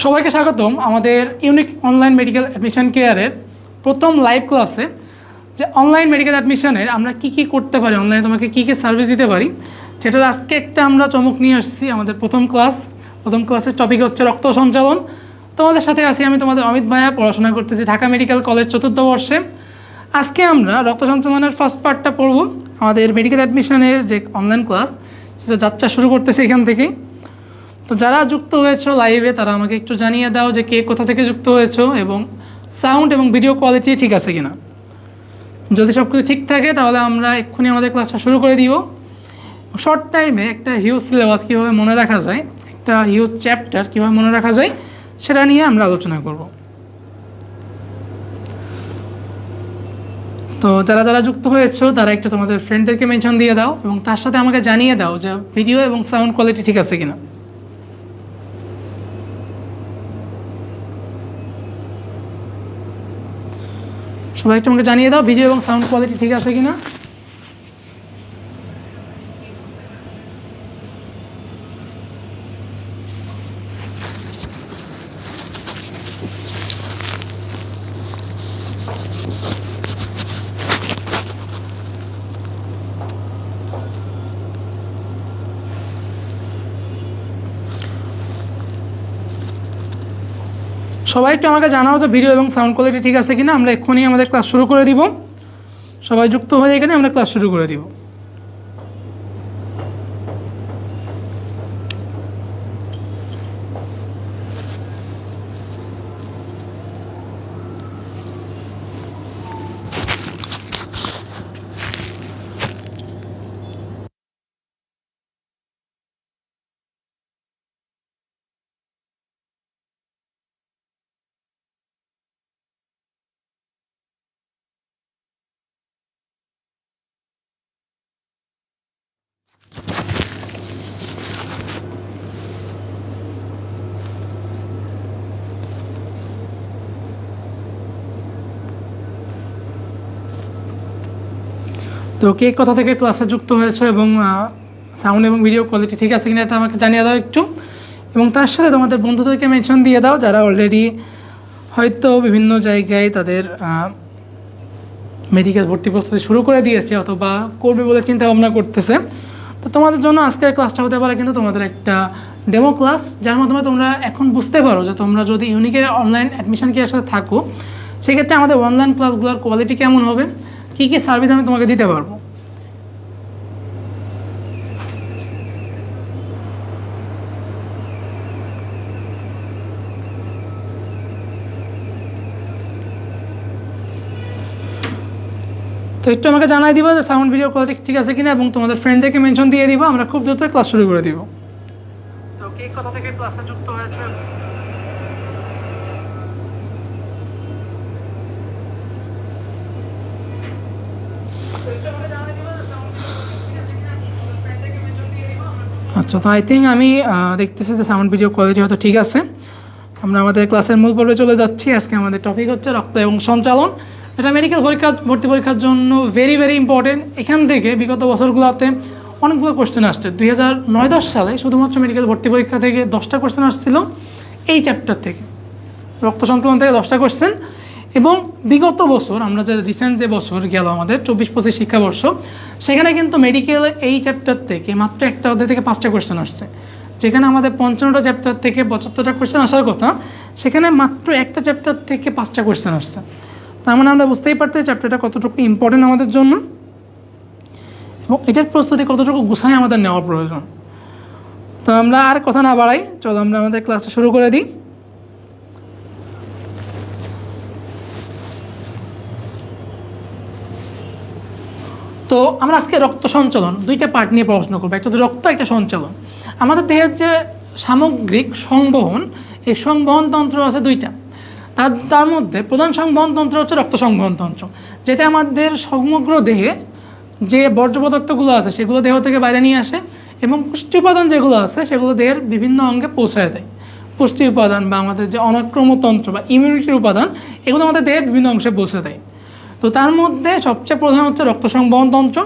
সবাইকে স্বাগতম আমাদের ইউনিক অনলাইন মেডিকেল অ্যাডমিশন কেয়ারের প্রথম লাইভ ক্লাসে। যে অনলাইন মেডিকেল অ্যাডমিশনের আমরা কি করতে পারি, অনলাইনে তোমাকে কি সার্ভিস দিতে পারি, সেটার আজকে একটা আমরা চমক নিয়ে আসছি। আমাদের প্রথম ক্লাসের টপিক হচ্ছে রক্ত সঞ্চালন। তোমাদের সাথে আছি আমি, তোমাদের অমিত ভাইয়া, পড়াশোনা করতেছি ঢাকা মেডিকেল কলেজ 4th বর্ষে। আজকে আমরা রক্ত সঞ্চালনের ফার্স্ট পার্টটা পড়ব। আমাদের মেডিকেল অ্যাডমিশনের যে অনলাইন ক্লাস, সেটা যাত্রা শুরু করতেছি এখান থেকেই। তো যারা যুক্ত হয়েছো লাইভে তারা আমাকে একটু জানিয়ে দাও যে কে কোথা থেকে যুক্ত হয়েছো এবং সাউন্ড এবং ভিডিও কোয়ালিটি ঠিক আছে কিনা। যদি সব কিছু ঠিক থাকে তাহলে আমরা এক্ষুনি আমাদের ক্লাসটা শুরু করে দিব। শর্ট টাইমে একটা হিউজ সিলেবাস কীভাবে মনে রাখা যায়, একটা হিউজ চ্যাপ্টার কীভাবে মনে রাখা যায়, সেটা নিয়ে আমরা আলোচনা করব। তো যারা যারা যুক্ত হয়েছো তারা একটু তোমাদের ফ্রেন্ডদেরকে মেনশন দিয়ে দাও এবং তার সাথে আমাকে জানিয়ে দাও যে ভিডিও এবং সাউন্ড কোয়ালিটি ঠিক আছে কিনা। সবাই একটু আমাকে জানিয়ে দাও ভিডিও এবং সাউন্ড কোয়ালিটি ঠিক আছে কিনা। সবাই একটু আমাকে জানাও যে ভিডিও এবং সাউন্ড কোয়ালিটি ঠিক আছে কিনা। আমরা এক্ষুনি আমাদের ক্লাস শুরু করে দিব। সবাই যুক্ত হয়ে এখানে আমরা ক্লাস শুরু করে দিব। তো কে কোথা থেকে ক্লাসে যুক্ত হয়েছে এবং সাউন্ড এবং ভিডিও কোয়ালিটি ঠিক আছে কিনা এটা আমাকে জানিয়ে দাও একটু। এবং তার সাথে তোমাদের বন্ধুদেরকে মেনশন দিয়ে দাও যারা অলরেডি হয়তো বিভিন্ন জায়গায় তাদের মেডিকেল ভর্তি প্রস্তুতি শুরু করে দিয়েছে অথবা করবে বলে চিন্তা ভাবনা করতেছে। তো তোমাদের জন্য আজকের ক্লাসটা হতে পারে কিন্তু তোমাদের একটা ডেমো ক্লাস, যার মাধ্যমে তোমরা এখন বুঝতে পারো যে তোমরা যদি ইউনিকের অনলাইন অ্যাডমিশন কেয়ারের সাথে থাকো, সেক্ষেত্রে আমাদের অনলাইন ক্লাসগুলোর কোয়ালিটি কেমন হবে, কী সার্ভিস আমি তোমাকে দিতে পারবো। তো একটু আমাকে জানাই দিবা যে সাউন্ড ভিডিও কোয়ালিটি ঠিক আছে কিনা এবং তোমাদের ফ্রেন্ডদেরকে মেনশন দিয়ে দিবা। আমরা খুব দ্রুত ক্লাস শুরু করে দিব। তো কে কোথা থেকে ক্লাসে যুক্ত হয়েছে আচ্ছা। তো আই থিঙ্ক আমি দেখতেছি যে সাউন্ড ভিডিও কোয়ালিটি হয়তো ঠিক আছে। আমরা আমাদের ক্লাসের মূল পর্বে চলে যাচ্ছি। আজকে আমাদের টপিক হচ্ছে রক্ত এবং সঞ্চালন। এটা মেডিকেল ভর্তি পরীক্ষার জন্য ভেরি ইম্পর্টেন্ট। এখান থেকে বিগত বছরগুলোতে অনেকগুলো কোশ্চেন আসছে। 2009-10 সালে শুধুমাত্র মেডিকেল ভর্তি পরীক্ষা থেকে 10টা কোশ্চেন আসছিল এই চ্যাপ্টার থেকে, রক্ত সঞ্চালন থেকে 10টা কোশ্চেন। এবং বিগত বছর আমরা যে রিসেন্ট যে বছর গেল আমাদের 24-25 শিক্ষাবর্ষ, সেখানে কিন্তু মেডিকেল এই চ্যাপ্টার থেকে মাত্র একটা অধ্যায় থেকে 5টা কোশ্চেন আসছে। যেখানে আমাদের 55টা চ্যাপ্টার থেকে 75টা কোশ্চেন আসার কথা, সেখানে মাত্র একটা চ্যাপ্টার থেকে 5টা কোশ্চেন আসছে। তার মানে আমরা বুঝতেই পারতে চ্যাপ্টারটা কতটুকু ইম্পর্টেন্ট আমাদের জন্য এবং এটার প্রস্তুতি কতটুকু গুছায় আমাদের নেওয়া প্রয়োজন। তো আমরা আর কথা না বাড়াই, চলো আমরা আমাদের ক্লাসটা শুরু করে দিই। তো আমরা আজকে রক্ত সঞ্চালন দুইটা পার্ট নিয়ে পড়াশোনা করবো, একটা রক্ত, একটা সঞ্চালন। আমাদের দেহের যে সামগ্রিক সংবহন, এই সংবহন তন্ত্র আছে দুইটা। তার মধ্যে প্রধান সংবহন তন্ত্র হচ্ছে রক্ত সংবহন তন্ত্র, যেটা আমাদের সমগ্র দেহে যে বর্জ্য পদার্থগুলো আছে সেগুলো দেহ থেকে বাইরে নিয়ে আসে এবং পুষ্টি উপাদান যেগুলো আছে সেগুলো দেহের বিভিন্ন অঙ্গে পৌঁছায় দেয়। পুষ্টি উপাদান বা আমাদের যে অনাক্রম্যতন্ত্র বা ইমিউনিটির উপাদান, এগুলো আমাদের দেহের বিভিন্ন অংশে পৌঁছে দেয়। তো তার মধ্যে সবচেয়ে প্রধান হচ্ছে রক্ত সংবহন তন্ত্র।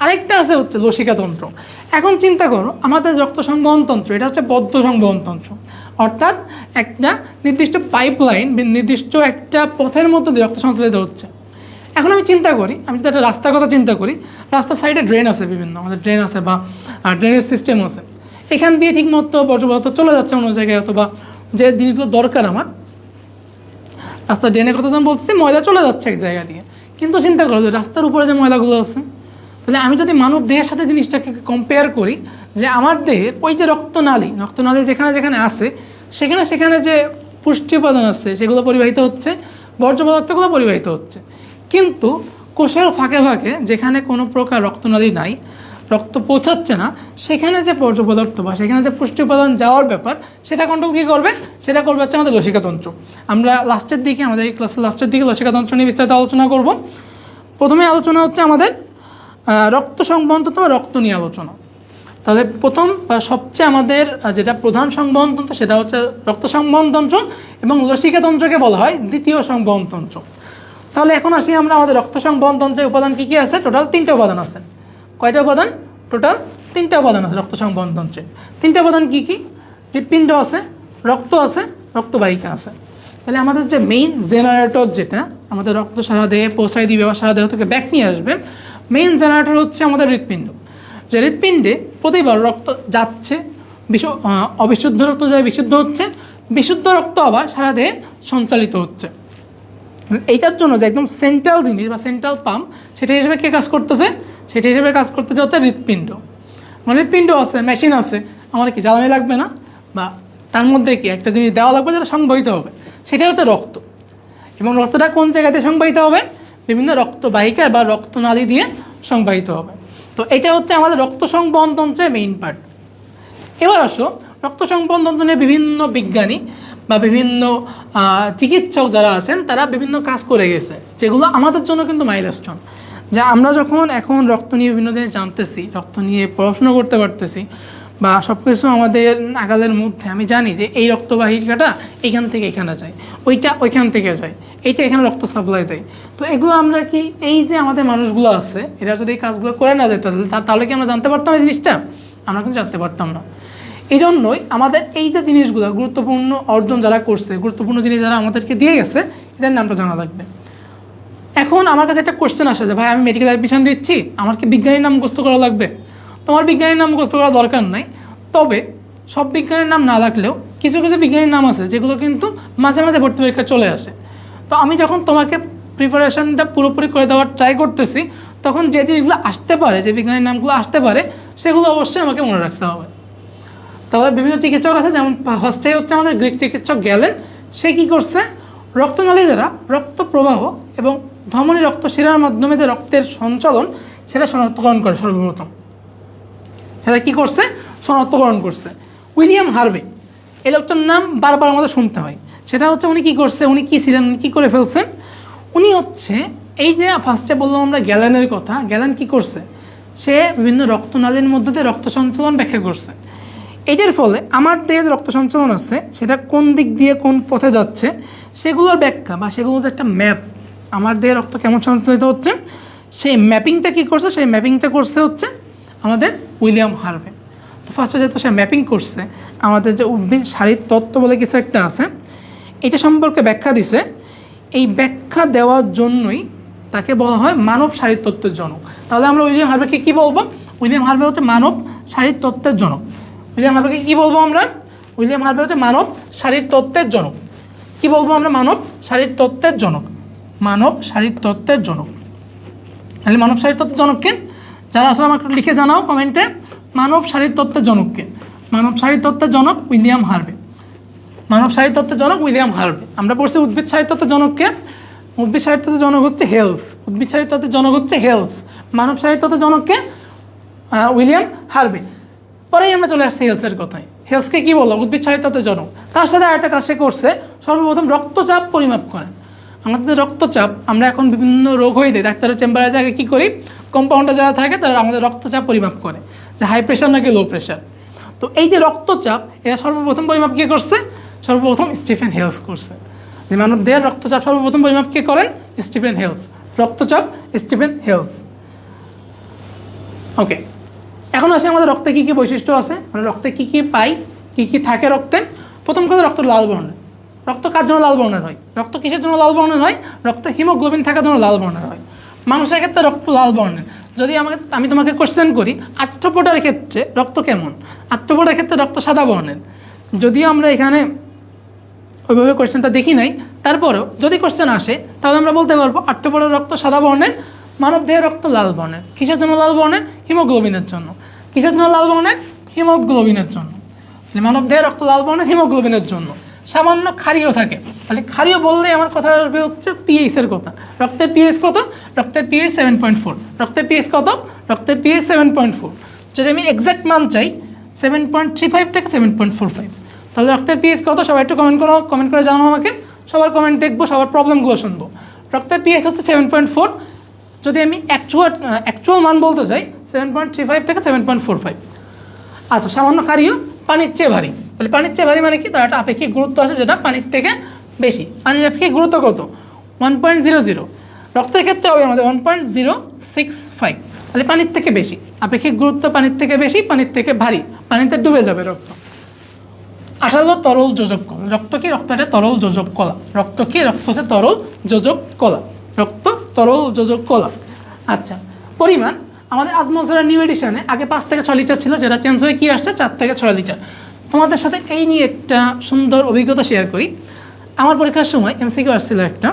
আরেকটা আছে হচ্ছে লসিকাতন্ত্র। এখন চিন্তা করো আমাদের রক্ত সংবহন তন্ত্র এটা হচ্ছে বদ্ধ সংবহন তন্ত্র, অর্থাৎ একটা নির্দিষ্ট পাইপলাইন, নির্দিষ্ট একটা পথের মধ্যে দিয়ে রক্ত সঞ্চালিত হচ্ছে। এখন আমি চিন্তা করি, আমি যদি একটা রাস্তার কথা চিন্তা করি, রাস্তার সাইডে ড্রেন আছে, বিভিন্ন আমাদের ড্রেন আছে বা ড্রেনেজ সিস্টেম আছে, এখান দিয়ে ঠিকমতো বর্জ্য পদার্থ চলে যাচ্ছে অন্য জায়গায়, অথবা যে জিনিসগুলো দরকার আমার, রাস্তার ড্রেনের কথা যখন বলছি ময়লা চলে যাচ্ছে এক জায়গা দিয়ে। কিন্তু চিন্তা করো যে রাস্তার উপরে যে ময়লাগুলো আছে, তাহলে আমি যদি মানব দেহের সাথে জিনিসটাকে কম্পেয়ার করি, যে আমার দেহের ওই যে রক্তনালী যেখানে যেখানে আছে, সেখানে সেখানে যে পুষ্টি উপাদান আছে সেগুলো পরিবাহিত হচ্ছে, বর্জ্য পদার্থগুলো পরিবাহিত হচ্ছে। কিন্তু কোষের ফাঁকে ফাঁকে যেখানে কোনো প্রকার রক্তনালী নাই, রক্ত পৌঁছাচ্ছে না, সেখানে যে বর্জ্য পদার্থ বা সেখানে যে পুষ্টি উপাদান যাওয়ার ব্যাপার, সেটা কন্ট্রোল কী করবে? সেটা করবে হচ্ছে আমাদের লসিকাতন্ত্র। আমরা লাস্টের দিকে, আমাদের এই ক্লাসের লাস্টের দিকে লসিকাতন্ত্র নিয়ে বিস্তারিত আলোচনা করব। প্রথমে আলোচনা হচ্ছে আমাদের রক্ত সংবহন তন্ত্র বা রক্ত নিয়ে আলোচনা। তাহলে প্রথম বা সবচেয়ে আমাদের যেটা প্রধান সংবহন তন্ত্র সেটা হচ্ছে রক্ত সংবহন তন্ত্র, এবং লসিকাতন্ত্রকে বলা হয় দ্বিতীয় সংবহন তন্ত্র। তাহলে এখন আসি আমরা আমাদের রক্ত সংবহন তন্ত্রের উপাদান কী কী আছে। টোটাল 3টে উপাদান আছে। কয়টা উপাদান? টোটাল 3টে উপাদান আছে রক্ত সংবহন তন্ত্রের। 3টে উপাদান কী কী? হৃৎপিণ্ড আছে, রক্ত আছে, রক্তবাহিকা আছে। তাহলে আমাদের যে মেইন জেনারেটর, যেটা আমাদের রক্ত সারা দেহে পৌঁছায় দিবে বা সারা দেহ থেকে ব্যাক নিয়ে আসবে, মেইন জেনারেটর হচ্ছে আমাদের হৃৎপিণ্ড। যে হৃৎপিণ্ডে প্রতিবার রক্ত যাচ্ছে, অবিশুদ্ধ রক্ত যায় বিশুদ্ধ হচ্ছে, বিশুদ্ধ রক্ত আবার সারা দেহে সঞ্চালিত হচ্ছে। এইটার জন্য যে একদম সেন্ট্রাল জিনিস বা সেন্ট্রাল পাম্প, সেটা হিসেবে কে কাজ করতেছে? সেটা হিসেবে কাজ করতেছে হচ্ছে হৃৎপিণ্ড। মানে হৃৎপিণ্ড আছে, মেশিন আছে, আমার কি জ্বালানি লাগবে না, বা তার মধ্যে কি একটা জিনিস দেওয়া লাগবে যেটা সংবহিত হবে, সেটা হচ্ছে রক্ত। এবং রক্তটা কোন জায়গাতে সংবাহিত হবে? বিভিন্ন রক্তবাহিকা বা রক্তনালী দিয়ে সংবাহিত হবে। তো এটা হচ্ছে আমাদের রক্ত সংবহন তন্ত্রের মেইন পার্ট। এবার আসো, রক্ত সংবহন তন্ত্র নিয়ে বিভিন্ন বিজ্ঞানী বা বিভিন্ন চিকিৎসক যারা আছেন তারা বিভিন্ন কাজ করে গেছে, যেগুলো আমাদের জন্য কিন্তু মাইলস্টোন। যা আমরা যখন এখন রক্ত নিয়ে বিভিন্ন জিনিস জানতেছি, রক্ত নিয়ে পড়াশোনা করতে পারতেছি, বা সব কিছু আমাদের নাগালের মধ্যে, আমি জানি যে এই রক্তবাহিকাটা এইখান থেকে এখানে যায়, ওইটা ওইখান থেকে যায়, এইটা এখানে রক্ত সাপ্লাই দেয়। তো এগুলো আমরা কি, এই যে আমাদের মানুষগুলো আছে, এরা যদি এই কাজগুলো করে না যেত তাহলে কি আমরা জানতে পারতাম এই জিনিসটা? আমরা কিন্তু জানতে পারতাম না। এই জন্যই আমাদের এই যে জিনিসগুলো, গুরুত্বপূর্ণ অর্জন যারা করছে, গুরুত্বপূর্ণ জিনিস যারা আমাদেরকে দিয়ে গেছে, এদের নামটা জানা লাগবে। এখন আমার কাছে একটা কোশ্চেন আসে যে ভাই, আমি মেডিকেল অ্যাডমিশন দিচ্ছি, আমার কি বিজ্ঞানীর নাম মুখস্থ করা লাগবে? তোমার বিজ্ঞানীর নাম মুখস্থ করার দরকার নাই। তবে সব বিজ্ঞানীর নাম না লাগলেও কিছু কিছু বিজ্ঞানীর নাম আছে যেগুলো কিন্তু মাঝে মাঝে ভর্তি পরীক্ষা চলে আসে। তো আমি যখন তোমাকে প্রিপারেশনটা পুরোপুরি করে দেওয়ার ট্রাই করতেছি, তখন যে জিনিসগুলো আসতে পারে, যে বিজ্ঞানীর নামগুলো আসতে পারে, সেগুলো অবশ্যই আমাকে মনে রাখতে হবে। তবে বিভিন্ন চিকিৎসক আছে, যেমন ফার্স্টেই হচ্ছে আমাদের গ্রিক চিকিৎসক গ্যালেন। সে কী করছে? রক্তনালী দ্বারা রক্ত প্রবাহ এবং ধমনী রক্তশিরার মাধ্যমে যে রক্তের সঞ্চালন, সেটা শনাক্তকরণ করে সর্বপ্রথম। সেটা কী করছে? শনাক্তকরণ করছে। উইলিয়াম হার্ভে, এই লোকটার নাম বারবার আমাদের শুনতে হয়। সেটা হচ্ছে উনি কী করছে, উনি কী ছিলেন, উনি কী করে ফেলছেন? উনি হচ্ছে, এই যে ফার্স্টে বললাম আমরা গ্যালেনের কথা, গ্যালেন কী করছে? সে বিভিন্ন রক্তনালীর মধ্যে দিয়ে রক্ত সঞ্চালন ব্যাখ্যা করছে। এটার ফলে আমার দেহে যে রক্ত সঞ্চালন আছে, সেটা কোন দিক দিয়ে কোন পথে যাচ্ছে, সেগুলোর ব্যাখ্যা বা সেগুলোর যে একটা ম্যাপ, আমার দেহে রক্ত কেমন সঞ্চালিত হচ্ছে, সেই ম্যাপিংটা কী করছে? সেই ম্যাপিংটা করছে হচ্ছে আমাদের উইলিয়াম হার্ভে। তো ফার্স্টে যেহেতু সে ম্যাপিং করছে, আমাদের যে উদ্ভিদ শারীর তত্ত্ব বলে কিছু একটা আছে, এটা সম্পর্কে ব্যাখ্যা দিছে। এই ব্যাখ্যা দেওয়ার জন্যই তাকে বলা হয় মানব শারীরতত্ত্বের জনক। তাহলে আমরা উইলিয়াম হার্ভেকে কী বলবো? উইলিয়াম হার্ভে হচ্ছে মানব শারীরতত্ত্বের জনক। উইলিয়াম হার্ভেকে কী বলবো আমরা? উইলিয়াম হার্ভে হচ্ছে মানব শারীরতত্ত্বের জনক। কী বলবো আমরা? মানব শারীরতত্ত্বের জনক। মানব শারীরতত্ত্বের জনক। তাহলে মানব শারীরতত্ত্বের জনককে, যারা আসলে আমাকে লিখে জানাও কমেন্টে, মানব শারীরতত্ত্বের জনককে। মানব শারীরতত্ত্বের জনক উইলিয়াম হার্ভে। মানব শারীরতত্ত্বের জনক উইলিয়াম হার্ভে। আমরা পড়ছি উদ্ভিদ শারীরতত্ত্বের জনককে। উদ্ভিদ শারীরতত্ত্বের জনক হচ্ছে হেলস। উদ্ভিদ শারীরতত্ত্বের জনক হচ্ছে হেলস। মানব শারীরতত্ত্বের জনককে উইলিয়াম হার্ভে। পরেই আমরা চলে আসছি হেলসের কথায়। হেলসকে কী বললাম? উদ্ভিদ শারীরতত্ত্বের জনক। তার সাথে আরেকটা কাজ সে করছে, সর্বপ্রথম রক্তচাপ পরিমাপ করেন। আমাদের রক্তচাপ, আমরা এখন বিভিন্ন রোগ হয়ে দেয়, ডাক্তারের চেম্বারে আগে কী করি? কম্পাউন্ডার যারা থাকে তারা আমাদের রক্তচাপ পরিমাপ করে, যে হাই প্রেশার নাকি লো প্রেশার। তো এই যে রক্তচাপ, এটা সর্বপ্রথম পরিমাপ কে করছে? সর্বপ্রথম স্টিফেন হেলস করছে। যে মানব দেহের রক্তচাপ সর্বপ্রথম পরিমাপ কে করেন? Stephen Hales. রক্তচাপ স্টিফেন হেলস। এখন আসে আমাদের রক্তে কী কী বৈশিষ্ট্য আছে, মানে রক্তে কী কী পাই, কী কী থাকে রক্তে। প্রথম কথা, রক্ত লাল বর্ণের। রক্ত কার জন্য লাল বর্ণের হয়? রক্ত কিসের জন্য লাল বর্ণের হয়? রক্তে হিমোগ্লোবিন থাকার জন্য লাল বর্ণের হয়। মানুষের ক্ষেত্রে রক্ত লাল বর্ণের। যদি আমি তোমাকে কোশ্চেন করি আর্থ্রোপোডার ক্ষেত্রে রক্ত কেমন, আর্থ্রোপোডার ক্ষেত্রে রক্ত সাদা বর্ণের। যদিও আমরা এখানে ওইভাবে কোশ্চেনটা দেখি নাই, তারপরেও যদি কোশ্চেন আসে তাহলে আমরা বলতে পারবো আর্থ্রোপোডার রক্ত সাদা বর্ণের, মানব দেহের রক্ত লাল বর্ণের। কিসের জন্য লাল বর্ণের? হিমোগ্লোবিনের জন্য। কিসের জন্য লাল বর্ণের? হিমোগ্লোবিনের জন্য। মানব দেহের রক্ত লাল বর্ণের হিমোগ্লোবিনের জন্য। সামান্য ক্ষারীয় থাকে, তাহলে ক্ষারীয় বললেই আমার কথা আসবে হচ্ছে পিএইচের কথা। রক্তের পিএইচ কত? রক্তের পিএইচ 7.4। রক্তের পিএইচ কত? রক্তের পিএইচ 7.4। যদি আমি এক্স্যাক্ট মান চাই 7.35 থেকে 7.45, তাহলে রক্তের পিএইচ কত? সবাই একটু কমেন্ট করে জানাও আমাকে। সবার কমেন্ট দেখবো, সবার প্রবলেমগুলো শুনবো। রক্তের পিএইচ হচ্ছে 7.4। যদি আমি অ্যাকচুয়াল মান বলতে চাই 7.35 থেকে 7.45। আচ্ছা, সামান্য ক্ষারীয়, পানির চেয়ে ভারী। তাহলে পানির চেয়ে ভারী মানে কি? তার একটা আপেক্ষিক গুরুত্ব আছে যেটা পানির থেকে বেশি। পানির আপেক্ষিক গুরুত্ব কত? 1.00। রক্তের ক্ষেত্রে হবে আমাদের 1.065। তাহলে পানির থেকে বেশি, আপেক্ষিক গুরুত্ব পানির থেকে বেশি, পানির থেকে ভারী, পানিতে ডুবে যাবে রক্ত। আঠালো তরল যোজক কলা। রক্ত কি? রক্ত একটা তরল যোজক কলা। রক্ত কি? রক্ত হচ্ছে তরল যোজক কলা। রক্ত তরল যোজক কলা। আচ্ছা, পরিমাণ আমাদের আজমলসারা নিউ এডিশনে আগে 5 থেকে 6 লিটার ছিল, যেটা চেঞ্জ হয়ে কি আসছে 4 থেকে 6 লিটার। তোমাদের সাথে এই নিয়ে একটা সুন্দর অভিজ্ঞতা শেয়ার করি। আমার পরীক্ষার সময় এমসিকিউ আসছিল একটা।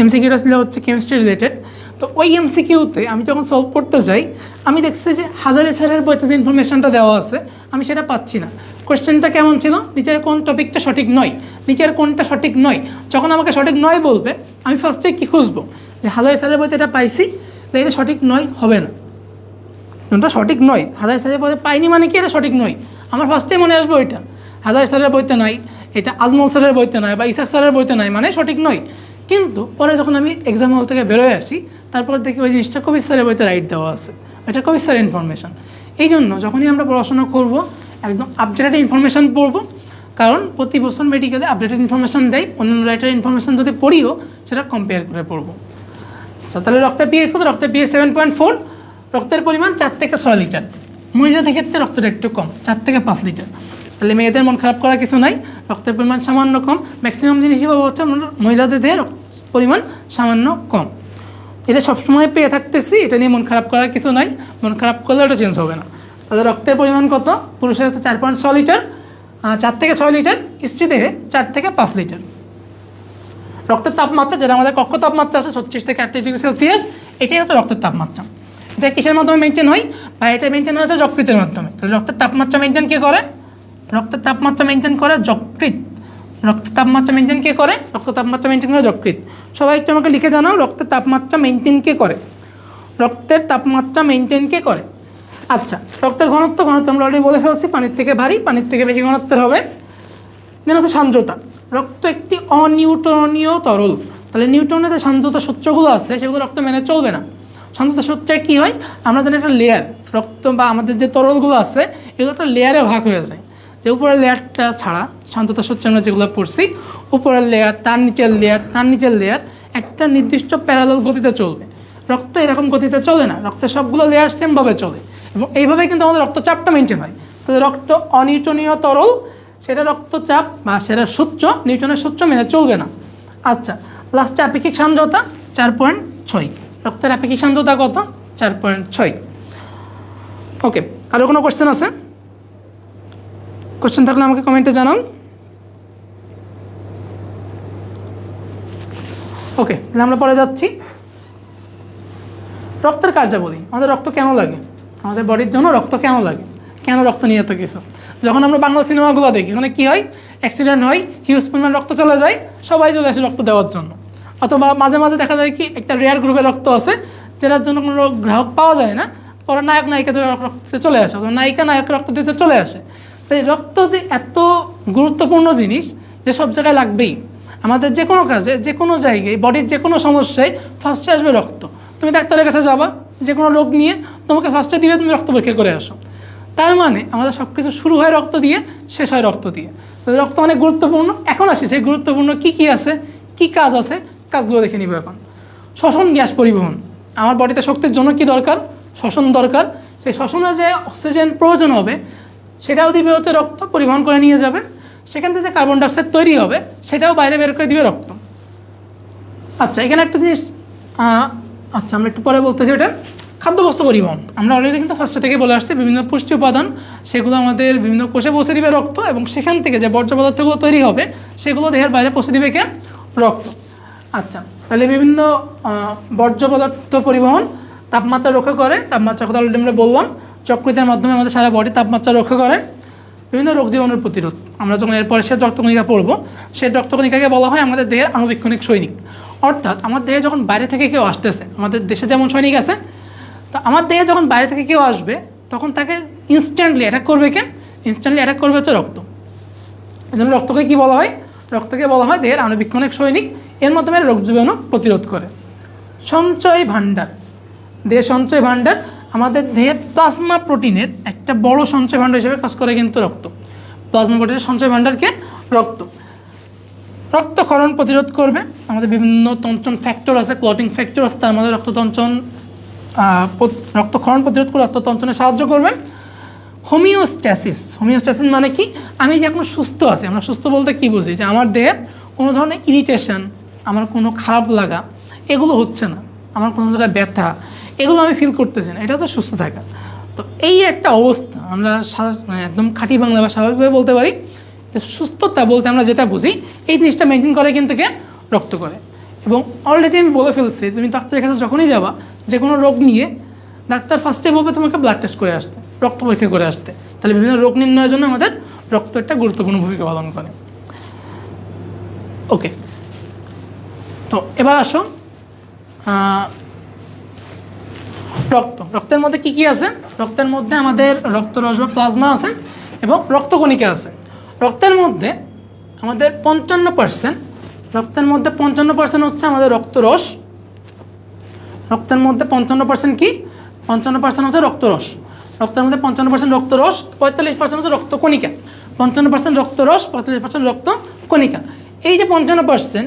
এমসিকিউটা ছিল হচ্ছে কেমিস্ট্রি রিলেটেড। তো ওই এমসিকিউতে আমি যখন সলভ করতে যাই, আমি দেখছি যে হাজারি স্যারের বইতে যে ইনফরমেশনটা দেওয়া আছে আমি সেটা পাচ্ছি না। কোয়েশ্চেনটা কেমন ছিল? নিচের কোন টপিকটা সঠিক নয়, নিচের কোনটা সঠিক নয়। যখন আমাকে সঠিক নয় বলবে, আমি ফার্স্টে কী খুঁজবো? যে হাজারি স্যারের বইতে এটা পাইছি, তাই এটা সঠিক নয় হবে না। কোনটা সঠিক নয়, হাজারি স্যারের বইতে পাইনি মানে কি এটা সঠিক নয়। আমার ফার্স্টে মনে আসবে ওইটা। হাজারি স্যারের বইতে নাই, এটা আজমল স্যারের বইতে নাই, বা ইসাক স্যারের বইতে নাই, মানে সঠিক নয়। কিন্তু পরে যখন আমি এক্সাম হল থেকে বেরোয় আসি, তারপরে দেখি ওই জিনিসটা কবির স্যারের বইতে রাইট দেওয়া আছে। এটা কবির স্যারের ইনফরমেশন। এই জন্য যখনই আমরা পড়াশোনা করব, একদম আপডেটেড ইনফরমেশান পড়বো। কারণ প্রতি বছর মেডিকেলে আপডেটেড ইনফরমেশান দেয়, অন্যান্য রাইটারের ইনফরমেশান যদি পড়িও সেটা কম্পেয়ার করে পড়বো। আচ্ছা, তাহলে রক্তের পিএইচ কত? রক্তের পিএইচ 7.4। রক্তের পরিমাণ 4 থেকে 6 লিটার। মহিলাদের ক্ষেত্রে রক্তটা একটু কম, 4 থেকে 5 লিটার। তাহলে মেয়েদের মন খারাপ করার কিছু নাই, রক্তের পরিমাণ সামান্য কম। ম্যাক্সিমাম জিনিস হিসেবে হচ্ছে মহিলাদের দেহে পরিমাণ সামান্য কম। এটা সবসময় পেয়ে থাকতেছি, এটা নিয়ে মন খারাপ করার কিছু নাই। মন খারাপ করলে ওটা চেঞ্জ হবে না। তাহলে রক্তের পরিমাণ কত? পুরুষের হচ্ছে 4.6 লিটার, 4 থেকে 6 লিটার। স্ত্রী দেহে 4 থেকে 5 লিটার। রক্তের তাপমাত্রা, যেটা আমাদের কক্ষ তাপমাত্রা আছে 36 থেকে 38 ডিগ্রি সেলসিয়াস, এটাই হচ্ছে রক্তের তাপমাত্রা। এটা কিসের মাধ্যমে মেনটেন হয়? বা এটা মেনটেন হচ্ছে যকৃতের মাধ্যমে। তাহলে রক্তের তাপমাত্রা মেনটেন কে করে? রক্তের তাপমাত্রা মেনটেন করে যকৃৎ। রক্তের তাপমাত্রা মেনটেন কে করে? রক্তের তাপমাত্রা মেনটেন করে যকৃৎ। সবাই একটু আমাকে লিখে জানাও, রক্তের তাপমাত্রা মেনটেন কে করে? রক্তের তাপমাত্রা মেনটেন কে করে? আচ্ছা, রক্তের ঘনত্ব আমরা অলরেডি বলে ফেলছি, পানির থেকে ভারী, পানির থেকে বেশি ঘনত্বের হবে। দেন আছে সান্দ্রতা। রক্ত একটি অনিউটনীয় তরল। তাহলে নিউটনের যে সান্দ্রতা সূত্রগুলো আছে সেগুলো রক্ত মেনে চলবে না। সান্দ্রতা সূত্রে কী হয়? আমরা জানি একটা লেয়ার, রক্ত বা আমাদের যে তরলগুলো আছে এগুলো একটা লেয়ারে ভাগ হয়ে যায়। যে উপরের লেয়ারটা ছাড়া সান্দ্রতা সূত্রে আমরা যেগুলো পড়ছি, উপরের লেয়ার, তার নিচের লেয়ার, তার নিচের লেয়ার একটা নির্দিষ্ট প্যারালাল গতিতে চলবে। রক্ত এরকম গতিতে চলে না, রক্তের সবগুলো লেয়ার সেমভাবে চলে, এবং এইভাবে কিন্তু আমাদের রক্তচাপটা মেনটেন হয়। তাহলে রক্ত অনিউটনীয় তরল, সেটা রক্তচাপ বা সেটা সূত্র নিউটনের সূত্র মেনে চলবে না। আচ্ছা, লাস্টে আপেক্ষিক সান্দ্রতা 4.6। রক্তের আপেক্ষিক সান্দ্রতা কত? 4.6। ওকে, আরও কোনো কোশ্চেন আছে? কোশ্চেন থাকলে আমাকে কমেন্টে জানাও। ওকে, তাহলে আমরা পরে যাচ্ছি। রক্তের কার্যাবলী। আমাদের রক্ত কেন লাগে? আমাদের বডির জন্য রক্ত কেন লাগে? কেন রক্ত নিয়ে এত কিছু? যখন আমরা বাংলা সিনেমাগুলো দেখি, ওখানে কী হয়? অ্যাক্সিডেন্ট হয়, হিউজ পরিমাণ রক্ত চলে যায়, সবাই চলে আসে রক্ত দেওয়ার জন্য। অথবা মাঝে মাঝে দেখা যায় কি একটা রেয়ার গ্রুপের রক্ত আছে যেটার জন্য কোনো গ্রাহক পাওয়া যায় না, পরে নায়ক নায়িকাদের রক্ত দিতে চলে আসে, অথবা নায়িকা নায়ক রক্ত দিতে চলে আসে। তাই রক্ত যে এত গুরুত্বপূর্ণ জিনিস যে সব জায়গায় লাগবেই। আমাদের যে কোনো কাজে, যে কোনো জায়গায়, বডির যে কোনো সমস্যায় ফার্স্টে আসবে রক্ত। তুমি ডাক্তারের কাছে যাবা যে কোনো রোগ নিয়ে, তোমাকে ফার্স্টে দিবে তুমি রক্ত পরীক্ষা করে আসো। তার মানে আমাদের সব কিছু শুরু হয় রক্ত দিয়ে, শেষ হয় রক্ত দিয়ে। তাহলে রক্ত অনেক গুরুত্বপূর্ণ। এখন আসি যে গুরুত্বপূর্ণ কী কী আছে, কী কাজ আছে, কাজগুলো দেখে নিব এখন। শ্বসন, গ্যাস পরিবহন। আমার বডিতে শক্তির জন্য কি দরকার? শ্বসন দরকার। সেই শ্বসনে যে অক্সিজেন প্রয়োজন হবে সেটাও দিবে হচ্ছে রক্ত, পরিবহন করে নিয়ে যাবে। সেখান থেকে কার্বন ডাইঅক্সাইড তৈরি হবে, সেটাও বাইরে বের করে দিবে রক্ত। আচ্ছা, এখানে একটা জিনিস আচ্ছা আমরা একটু পরে বলতেছি, ওটা খাদ্যবস্তু পরিবহন। আমরা অলরেডি কিন্তু ফার্স্টে থেকে বলে আসছি, বিভিন্ন পুষ্টি উপাদান সেগুলো আমাদের বিভিন্ন কোষে পৌঁছে দিবে রক্ত, এবং সেখান থেকে যে বর্জ্য পদার্থগুলো তৈরি হবে সেগুলো দেহের বাইরে পৌঁছে দিবে কে? রক্ত। আচ্ছা, তাহলে বিভিন্ন বর্জ্য পদার্থ পরিবহন তাপমাত্রা রক্ষা করে। তাপমাত্রার কথা অলরেডি আমরা বললাম, যকৃতের মাধ্যমে আমাদের সারা বডি তাপমাত্রা রক্ষা করে। বিভিন্ন রোগ জীবাণুর প্রতিরোধ, আমরা যখন এরপরে সে রক্তকণিকা পড়ব, সেই রক্তকণিকাকে বলা হয় আমাদের দেহের আণুবীক্ষণিক সৈনিক। অর্থাৎ আমার দেহে যখন বাইরে থেকে কেউ আসতেছে, আমাদের দেশে যেমন সৈনিক আছে, তো আমার দেহে যখন বাইরে থেকে কেউ আসবে তখন তাকে ইনস্ট্যান্টলি অ্যাটাক করবে কে? ইনস্ট্যান্টলি অ্যাটাক করবে হচ্ছে রক্ত। এই জন্য রক্তকে কী বলা হয়? রক্তকে বলা হয় দেহের আণুবীক্ষণিক সৈনিক। এর মাধ্যমে রোগ জীবাণু প্রতিরোধ করে। সঞ্চয় ভাণ্ডার, দেহের সঞ্চয় ভাণ্ডার, আমাদের দেহে প্লাজমা প্রোটিনের একটা বড় সঞ্চয় ভাণ্ডার হিসেবে কাজ করে কিন্তু রক্ত। প্লাজমা প্রোটিনের সঞ্চয় ভাণ্ডারকে রক্ত। রক্তক্ষরণ প্রতিরোধ করবে। আমাদের বিভিন্ন তঞ্চন ফ্যাক্টর আছে, ক্লটিং ফ্যাক্টর আছে, তার মধ্যে রক্তক্ষরণ প্রতিরোধ করে রক্ততঞ্চনে সাহায্য করবে। হোমিওস্ট্যাসিস, হোমিওস্ট্যাসিস মানে কি? আমি যে এখন সুস্থ আছি, আমরা সুস্থ বলতে কী বুঝি? যে আমার দেহে কোনো ধরনের ইরিটেশন, আমার কোনো খারাপ লাগা এগুলো হচ্ছে না, আমার কোনো জায়গায় ব্যথা এগুলো আমি ফিল করতেছি না, এটা হচ্ছে সুস্থ থাকা। তো এই একটা অবস্থা আমরা একদম খাঁটি বাংলা বা স্বাভাবিকভাবে বলতে পারি। সুস্থতা বলতে আমরা যেটা বুঝি, এই জিনিসটা মেনটেন করে কিন্তু কে? রক্ত করে। এবং অলরেডি আমি বলে ফেলছি, তুমি ডাক্তারের কাছে যখনই যাবা যে কোনো রোগ নিয়ে, ডাক্তার ফার্স্টে বলবে তোমাকে ব্লাড টেস্ট করে আসতে, রক্ত পরীক্ষা করে আসতে। তাহলে বিভিন্ন রোগ নির্ণয়ের জন্য আমাদের রক্ত একটা গুরুত্বপূর্ণ ভূমিকা পালন করে। ওকে, তো এবার আসো রক্তের মধ্যে কি কি আছে? রক্তের মধ্যে আমাদের রক্তরস বা প্লাজমা আছে এবং রক্তকণিকা আছে। রক্তের মধ্যে আমাদের 55%, রক্তের মধ্যে 55% হচ্ছে আমাদের রক্তরস। রক্তের মধ্যে 55% কি? 55% হচ্ছে রক্তরস। রক্তের মধ্যে 55% রক্তরস, 45% হচ্ছে রক্তকণিকা। 55% রক্তরস, 45% রক্তকণিকা। এই যে 55%,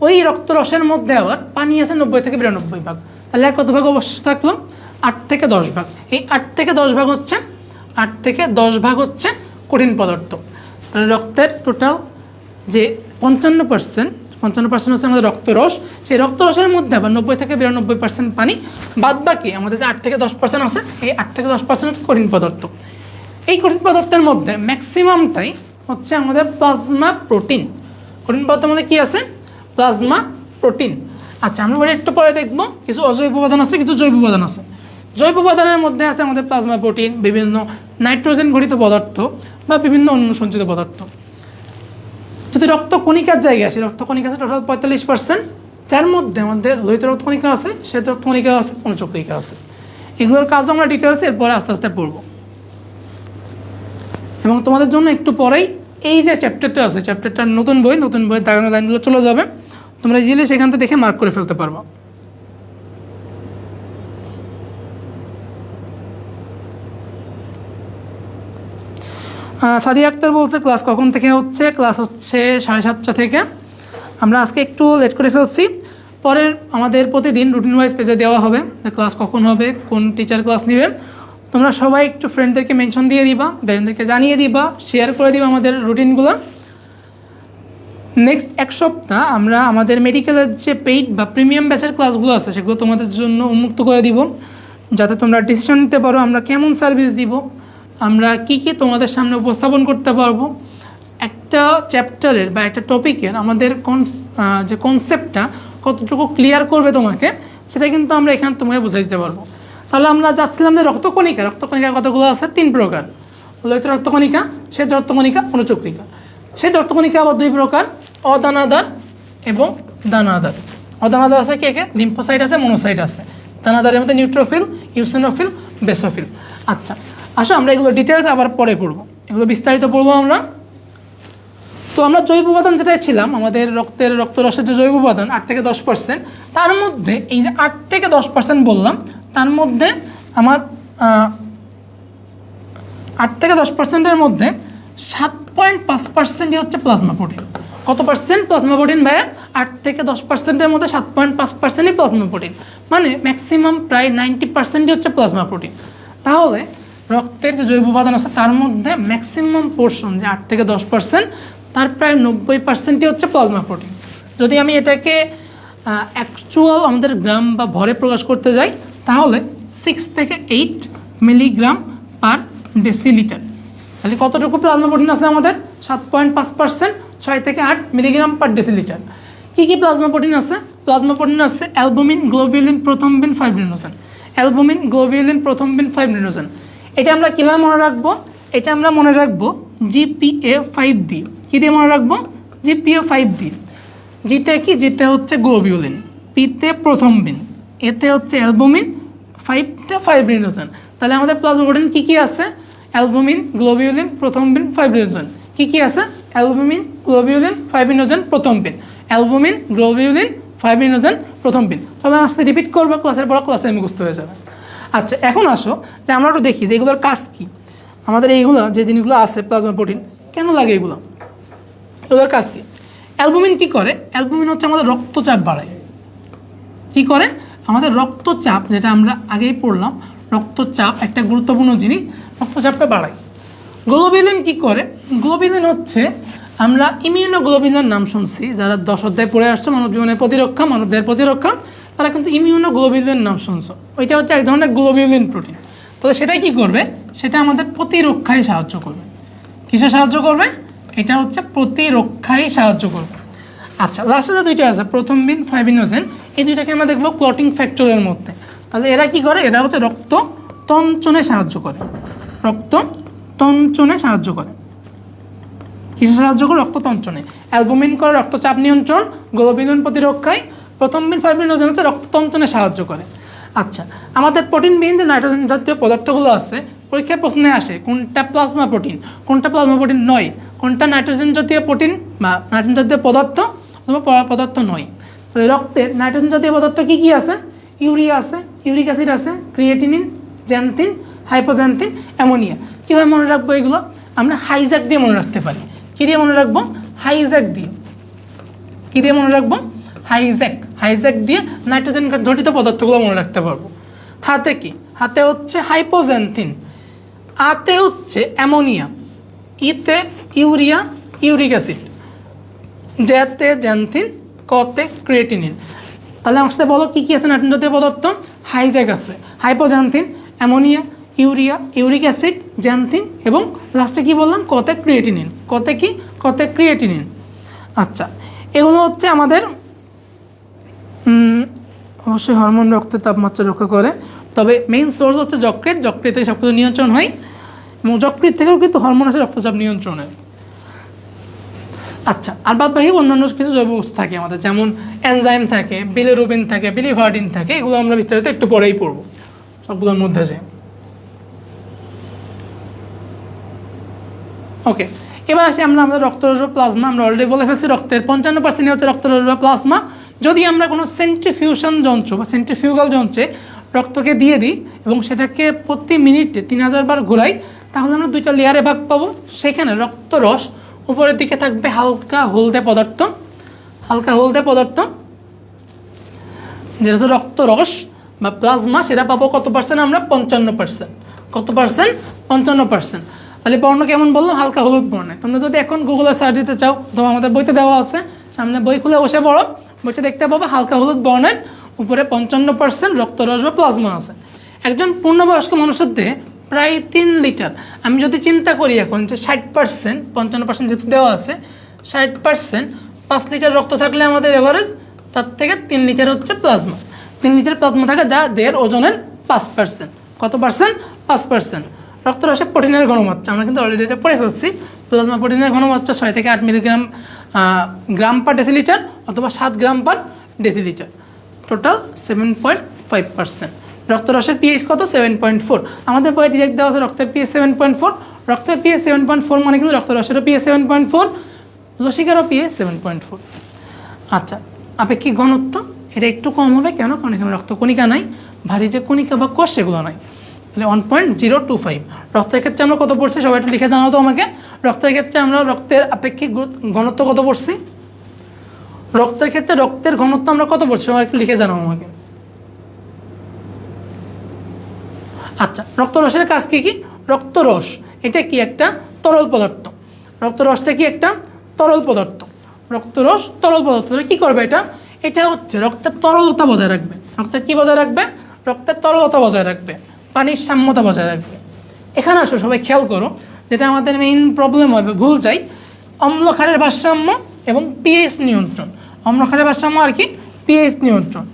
ওই রক্তরসের মধ্যে আবার পানি আছে 90 থেকে 92 ভাগ। তাহলে কত ভাগ অবশিষ্ট থাকলো? 8 থেকে 10 ভাগ। এই 8 থেকে 10 ভাগ হচ্ছে 8 থেকে 10 ভাগ হচ্ছে কঠিন পদার্থ। তাহলে রক্তের টোটাল যে 55% হচ্ছে আমাদের রক্তরস। সেই রক্তরসের মধ্যে আবার 90 থেকে 92% পানি, বাদ বাকি আমাদের যে 8 থেকে 10% আছে, এই 8 থেকে 10% হচ্ছে কঠিন পদার্থ। এই কঠিন পদার্থের মধ্যে ম্যাক্সিমামটাই হচ্ছে আমাদের প্লাজমা প্রোটিন। কঠিন পদার্থের মধ্যে কী আছে? Plasma protein. আচ্ছা, আমরা একটু পরে দেখব কিছু অজৈব উপাদান আছে, কিছু জৈব উপাদান আছে। জৈব উপাদানের মধ্যে আছে আমাদের প্লাজমা প্রোটিন, বিভিন্ন নাইট্রোজেন ঘটিত পদার্থ বা বিভিন্ন অন্য সঞ্চিত পদার্থ। যদি রক্তকণিকার জায়গায় আসে, রক্তকণিকা আছে টোটাল 45%, যার মধ্যে আমাদের লোহিত রক্তকণিকা আছে, শ্বেত রক্তকণিকা আছে, অনুচক্রিকা আছে। এগুলোর কাজও আমরা ডিটেলস এরপরে আস্তে আস্তে পড়ব। এবং তোমাদের জন্য একটু পরেই এই যে চ্যাপ্টারটা আছে, চ্যাপ্টারটার নতুন বই দাগানো লাইনগুলো চলে যাবে, তোমরা ইজিলি সেখান থেকে দেখে মার্ক করে ফেলতে পারবো। সাদিয়া আক্তার বলছে ক্লাস কখন থেকে হচ্ছে? ক্লাস হচ্ছে 7:30 থেকে। আমরা আজকে একটু লেট করে ফেলছি। পরের আমাদের প্রতিদিন রুটিন ওয়াইজ পেজে দেওয়া হবে ক্লাস কখন হবে, কোন টিচার ক্লাস নেবেন। তোমরা সবাই একটু ফ্রেন্ডদেরকে মেনশন দিয়ে দিবা, গার্জেনদেরকে জানিয়ে দিবা, শেয়ার করে দিবা আমাদের রুটিনগুলো। নেক্সট এক সপ্তাহ আমরা আমাদের মেডিকেলের যে পেইড বা প্রিমিয়াম ব্যাচের ক্লাসগুলো আছে সেগুলো তোমাদের জন্য উন্মুক্ত করে দিব, যাতে তোমরা ডিসিশন নিতে পারো আমরা কেমন সার্ভিস দিব, আমরা কি কি তোমাদের সামনে উপস্থাপন করতে পারবো। একটা চ্যাপ্টারের বা একটা টপিকের আমাদের যে কনসেপ্টটা কতটুকু ক্লিয়ার করবে তোমাকে, সেটা কিন্তু আমরা এখানে তোমাকে বুঝে দিতে পারবো। তাহলে আমরা যাচ্ছিলাম যে রক্তকণিকা কতগুলো আছে? 3 প্রকার, লোহিত রক্তকণিকা, শ্বেত রক্তকণিকা, অনুচক্রিকা। শ্বেত রক্তকণিকা আবার 2 প্রকার, অদানাদার এবং দানাদার। অদানাদার আছে কে? লিম্ফোসাইট আছে, মনোসাইট আছে। দানাদারের মধ্যে নিউট্রোফিল, ইউসিনোফিল, বেসোফিল। আচ্ছা, আসো আমরা এগুলো ডিটেলস আবার পরে পড়বো, এগুলো বিস্তারিত পড়বো আমরা। তো আমরা জৈব উপাদান যেটাই ছিলাম, আমাদের রক্তরসের যে জৈব উপাদান 8 থেকে 10%, তার মধ্যে এই যে 8 থেকে 10% বললাম, তার মধ্যে আমার 8 থেকে 10%-এর মধ্যে 7.5%ই হচ্ছে প্লাজমা প্রোটিন। কত পার্সেন্ট প্লাজমা প্রোটিন ভাইয়া? 8 থেকে 10%-এর মধ্যে 7.5%ই প্লাজমা প্রোটিন, মানে ম্যাক্সিমাম প্রায় 90%ই হচ্ছে প্লাজমা প্রোটিন। তাহলে রক্তের যে জৈব উপাদান আছে তার মধ্যে ম্যাক্সিমাম পোর্শন যে 8 থেকে 10%, তার প্রায় 90%ই হচ্ছে প্লাজমা প্রোটিন। যদি আমি এটাকে অ্যাকচুয়াল আমাদের গ্রাম বা ভরে প্রকাশ করতে যাই তাহলে 6 থেকে 8 মিলিগ্রাম পার ডেসিলিটার। তাহলে কতটুকু প্লাজমা প্রোটিন আছে আমাদের? 7.5%, 6 থেকে 8 মিলিগ্রাম পার ডেসিলিটার। কী কী প্লাজমা প্রোটিন আছে? প্লাজমা প্রোটিন আছে albumin, globulin, প্রথমবিন, fibrinogen. Albumin, globulin, প্রথমবিন, fibrinogen. এটা আমরা কীভাবে মনে রাখবো? এটা আমরা মনে রাখবো GPA5 দিয়ে। কী দিয়ে মনে রাখবো? GPA5 দিয়ে। জিতে কি? জিতে হচ্ছে গ্লোবিউলিন, পিতে প্রথমবিন, এতে হচ্ছে অ্যালবুমিন, 5তে ফাইব্রিনোজেন। তাহলে আমাদের প্লাজমা প্রোটিন কী কী আছে? Albumin, globulin, প্রথমবিন, fibrinogen. কী কী আছে? Albumin, globulin, fibrinogen, প্রথমবিন। Albumin, globulin, fibrinogen, প্রথমবিন। তবে আমার সাথে রিপিট করবো, ক্লাসের পর ক্লাসে মুখস্থ হয়ে যাবে। আচ্ছা, এখন আসো যে আমরা একটু দেখি যে এগুলোর কাজ কী। আমাদের এইগুলো যে জিনিসগুলো আছে প্লাজমা প্রোটিন কেন লাগে এগুলোর কাজ কী? অ্যালবুমিন কী করে? অ্যালবুমিন হচ্ছে আমাদের রক্তচাপ বাড়ায়। কী করে? আমাদের রক্তচাপ, যেটা আমরা আগেই পড়লাম, রক্তচাপ একটা গুরুত্বপূর্ণ জিনিস, রক্তচাপটা বাড়ায়। গ্লোবিউলিন কী করে? গ্লোবিউলিন হচ্ছে, আমরা ইমিউনোগ্লোবিনের নাম শুনছি, যারা 10 অধ্যায় পড়ে আসছে মানব জীবনের প্রতিরক্ষা, মানবদেহের প্রতিরক্ষা, তারা কিন্তু ইমিউনোগ্লোবিনের নাম শুনছো। ওইটা হচ্ছে এক ধরনের গ্লোবিউলিন প্রোটিন। তাহলে সেটাই কী করবে? সেটা আমাদের প্রতিরক্ষায় সাহায্য করবে। কিসে সাহায্য করবে? এটা হচ্ছে প্রতিরক্ষায় সাহায্য করবে। আচ্ছা, লাস্টে যে দুইটা আছে প্রথমবিন, ফাইব্রিনোজেন, এই দুইটাকে আমরা দেখবো ক্লটিং ফ্যাক্টরের মধ্যে। তাহলে এরা কি করে? এরা হচ্ছে রক্ত তঞ্চনে সাহায্য করে। রক্ত তঞ্চনে সাহায্য করে। কিসে সাহায্য করে? রক্ত তঞ্চনে। অ্যালবুমিন করে রক্তচাপ নিয়ন্ত্রণ, গ্লোবিউলিন প্রতিরক্ষায়, প্রথমবিন, ফাইব্রিনোজেন হচ্ছে রক্ত তঞ্চনে সাহায্য করে। আচ্ছা, আমাদের প্রোটিনবিহীন যে নাইট্রোজেন জাতীয় পদার্থগুলো আছে, পরীক্ষার প্রশ্নে আসে কোনটা প্লাজমা প্রোটিন, কোনটা প্লাজমা প্রোটিন নয়, কোনটা নাইট্রোজেন জাতীয় প্রোটিন বা নাইট্রোজেন জাতীয় পদার্থ অথবা পদার্থ নয়। তাহলে রক্তের নাইট্রোজেন জাতীয় পদার্থ কী কী আছে? ইউরিয়া আছে, ইউরিক অ্যাসিড আছে, ক্রিয়েটিনিন, জ্যান্থিন, হাইপোজ্যান্থিন, অ্যামোনিয়া। কীভাবে মনে রাখবো এগুলো? আমরা হাইজ্যাক দিয়ে মনে রাখতে পারি। কী দিয়ে মনে রাখবো? হাইজ্যাক দিয়ে। কী দিয়ে মনে রাখবো? হাইজ্যাক দিয়ে নাইট্রোজেন ঘটিত পদার্থগুলো মনে রাখতে পারবো। হাতে কি? হাতে হচ্ছে হাইপোজ্যান্থিন, আতে হচ্ছে অ্যামোনিয়া, ইতে ইউরিয়া, ইউরিক অ্যাসিড, জেতে জ্যান্থিন, কতে ক্রিয়েটিনিন। তাহলে আমার সাথে বলো কী কী আছে নাইট্রোজেন জাতীয় পদার্থ? হাইজ্যাক আছে, hypoxanthine, ammonia, urea, uric acid, xanthine এবং লাস্টে কী বললাম? কতে ক্রিয়েটিনিন। কতে কি? কতে ক্রিয়েটিনিন। আচ্ছা, এগুলো হচ্ছে আমাদের অবশ্যই হরমোন রক্তের তাপমাত্রা রক্ষা করে, তবে মেইন সোর্স হচ্ছে যকৃৎ। যকৃতে সব কিছু নিয়ন্ত্রণ হয় এবং যকৃৎ থেকেও কিন্তু হরমোন আছে রক্তচাপ নিয়ন্ত্রণের। আচ্ছা, আর বাদ বাকি অন্যান্য কিছু জৈব বস্তু থাকে আমাদের, যেমন এনজাইম থাকে, বিলিরুবিন থাকে, বিলিভার্ডিন থাকে, এগুলো আমরা বিস্তারিত একটু পরেই পড়বো সবগুলোর মধ্যে যে। ওকে, এবার আসি আমরা আমাদের রক্তরস বা প্লাজমা। আমরা অলরেডি বলে ফেলছি রক্তের 55% হচ্ছে রক্তরস বা প্লাজমা। যদি আমরা কোনো সেন্ট্রিফিউশন যন্ত্র বা সেন্ট্রিফিউগাল যন্ত্রে রক্তকে দিয়ে দিই এবং সেটাকে প্রতি মিনিটে 3000 বার ঘোরাই, তাহলে আমরা দুইটা লেয়ারে ভাগ পাবো। সেখানে রক্তরস উপরের দিকে থাকবে হালকা হলদে পদার্থ, হালকা হলদে পদার্থ যেটা হচ্ছে রক্তরস বা প্লাজমা, সেটা পাবো কত পার্সেন্ট? আমরা 55%। কত পার্সেন্ট? 55%। তাহলে বর্ণ কেমন বললাম? হালকা হলুদ বর্ণে। তোমরা যদি এখন গুগলে সার্চ দিতে চাও, অথবা আমাদের বইতে দেওয়া আছে, সামনে বই খুলে বসে পড়ো, বইতে দেখতে পাবো হালকা হলুদ বর্ণের উপরে 55% রক্তরস বা প্লাজমা আছে। একজন পূর্ণবয়স্ক মানুষের দেহে প্রায় 3 লিটার। আমি যদি চিন্তা করি এখন যে 60%, 55% যেহেতু দেওয়া আছে, 60% 5 লিটার রক্ত থাকলে আমাদের এভারেজ, তার থেকে 3 লিটার হচ্ছে প্লাজমা। 3 লিটার প্লাজমা থাকে যা দেহের ওজনের 5%। কত পার্সেন্ট? 5%। রক্তরসে প্রোটিনের ঘনমাত্রা আমরা কিন্তু অলরেডি এটা পড়ে ফেলছি। প্লাজমা প্রোটিনের ঘনমাত্রা 6 থেকে 8 মিলিগ্রাম গ্রাম পার ডেসিলিটার অথবা 7 গ্রাম পার ডেসিলিটার, টোটাল 7.5%। রক্তরসের পিএইচ কত? 7.4। আমাদের বইয়ে ডিরেক্ট দেওয়া আছে রক্তের পিএইচ 7.4। রক্তের পিএইচ 7.4 মানে কিন্তু রক্তরসেরও পিএইচ 7.4, লসিকারও পিএইচ 7.4। আচ্ছা, আপেক্ষিক ঘনত্ব এটা একটু কম হবে কেন? কারণ এখানে রক্তকণিকা নাই, ভারী যে কণিকা বা কোষ সেগুলো নাই। তাহলে 1.025। রক্তের ক্ষেত্রে আমরা কত পড়ছি সবাই একটু লিখে জানাও তো আমাকে। রক্তের ক্ষেত্রে আমরা রক্তের আপেক্ষিক ঘনত্ব কত পড়ছি? রক্তের ক্ষেত্রে রক্তের ঘনত্ব আমরা কত পড়ছি সবাই একটু লিখে জানাও আমাকে। আচ্ছা, রক্তরসের কাজ কী কী? রক্তরস এটা কি একটা তরল পদার্থ। রক্তরসটা কি একটা তরল পদার্থ। রক্তরস তরল পদার্থ কী করবে এটা? এটা হচ্ছে রক্তের তরলতা বজায় রাখবে। রক্তের কী বজায় রাখবে? রক্তের তরলতা বজায় রাখবে, পানির সাম্যতা বজায় রাখবে। এখানে আসো সবাই খেয়াল করো, যেটা আমাদের মেইন প্রবলেম হয় বা ভুল যায়, অম্লক্ষারের ভারসাম্য এবং পিএইচ নিয়ন্ত্রণ। অম্লক্ষারের ভারসাম্য আর কি? পিএইচ নিয়ন্ত্রণ।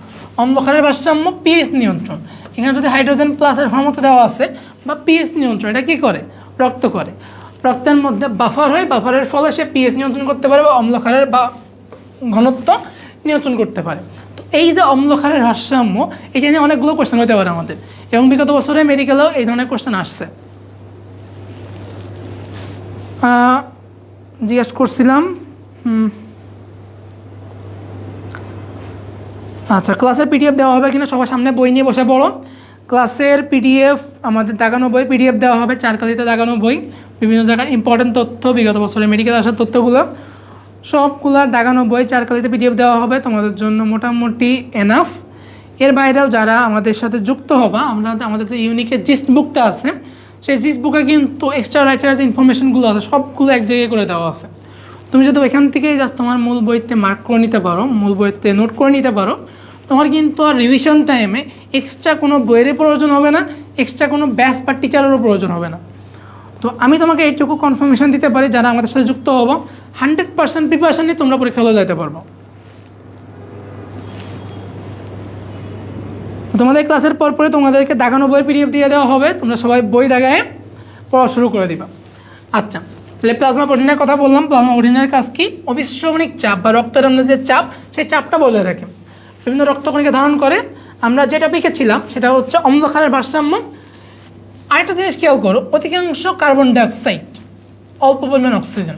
অম্লক্ষারের ভারসাম্য, পিএইচ নিয়ন্ত্রণ। এখানে যদি হাইড্রোজেন প্লাসের ফর্মতে দেওয়া আছে বা পিএইচ নিয়ন্ত্রণ, এটা কী করে? রক্ত করে। রক্তের মধ্যে বাফার হয়, বাফারের ফলে সে পিএইচ নিয়ন্ত্রণ করতে পারে বা অম্লক্ষারের বা ঘনত্ব নিয়ন্ত্রণ করতে পারে। তো এই যে অম্লক্ষারের ভারসাম্য, এটা নিয়ে অনেকগুলো কোয়েশ্চেন হতে পারে আমাদের, এবং বিগত বছরে মেডিকেলেও এই ধরনের কোয়েশ্চেন আসছে। জিজ্ঞেস করছিলাম। আচ্ছা, ক্লাসের পিডিএফ দেওয়া হবে কিনা? সবার সামনে বই নিয়ে বসে পড়ো। ক্লাসের পিডিএফ আমাদের দাগানো বই পিডিএফ দেওয়া হবে, 4 কালিতে দাগানো বই, বিভিন্ন জায়গায় ইম্পর্টেন্ট তথ্য, বিগত বছরে মেডিকেল আসার তথ্যগুলো সবগুলোর দাগানো বই 4 কালিতে পিডিএফ দেওয়া হবে, তোমাদের জন্য মোটামুটি এনাফ। এর বাইরেও যারা আমাদের সাথে যুক্ত হবা, আমাদের যে ইউনিকের জিস্ট বুকটা আছে, সেই জিস্ট বুকে কিন্তু এক্সট্রা রাইটার যে ইনফরমেশনগুলো আছে সবগুলো এক জায়গায় করে দেওয়া আছে। তুমি যদি ওইখান থেকেই জাস্ট তোমার মূল বইতে মার্ক করে নিতে পারো, মূল বইতে নোট করে নিতে পারো, তোমার কিন্তু আর রিভিশন টাইমে এক্সট্রা কোনো বইয়ের প্রয়োজন হবে না, এক্সট্রা কোনো ব্যাচ বা টিচারেরও প্রয়োজন হবে না। তো আমি তোমাকে এইটুকু কনফার্মেশন দিতে পারি, যারা আমাদের সাথে যুক্ত হবো 100% প্রিপারেশন নিয়ে তোমরা পরীক্ষা হলে যেতে পারবো। তোমাদের ক্লাসের পরপরে তোমাদেরকে দাগানো বই পিডিএফ দিয়ে দেওয়া হবে, তোমরা সবাই বই দাগায় পড়া শুরু করে দিবা। আচ্ছা, তাহলে প্লাজমা প্রোটিনের কথা বললাম। প্লাজমা প্রোটিনের কাজ কি? অবিস্মরণিক চাপ বা রক্তের মধ্যে যে চাপ, সেই চাপটা বজায় রাখে, বিভিন্ন রক্তকণিকা ধারণ করে। আমরা যে টপিকে ছিলাম সেটা হচ্ছে অম্লক্ষারের ভারসাম্য। আরেকটা জিনিস খেয়াল করো, অধিকাংশ কার্বন ডাইঅক্সাইড, অল্প পরিমাণ অক্সিজেন।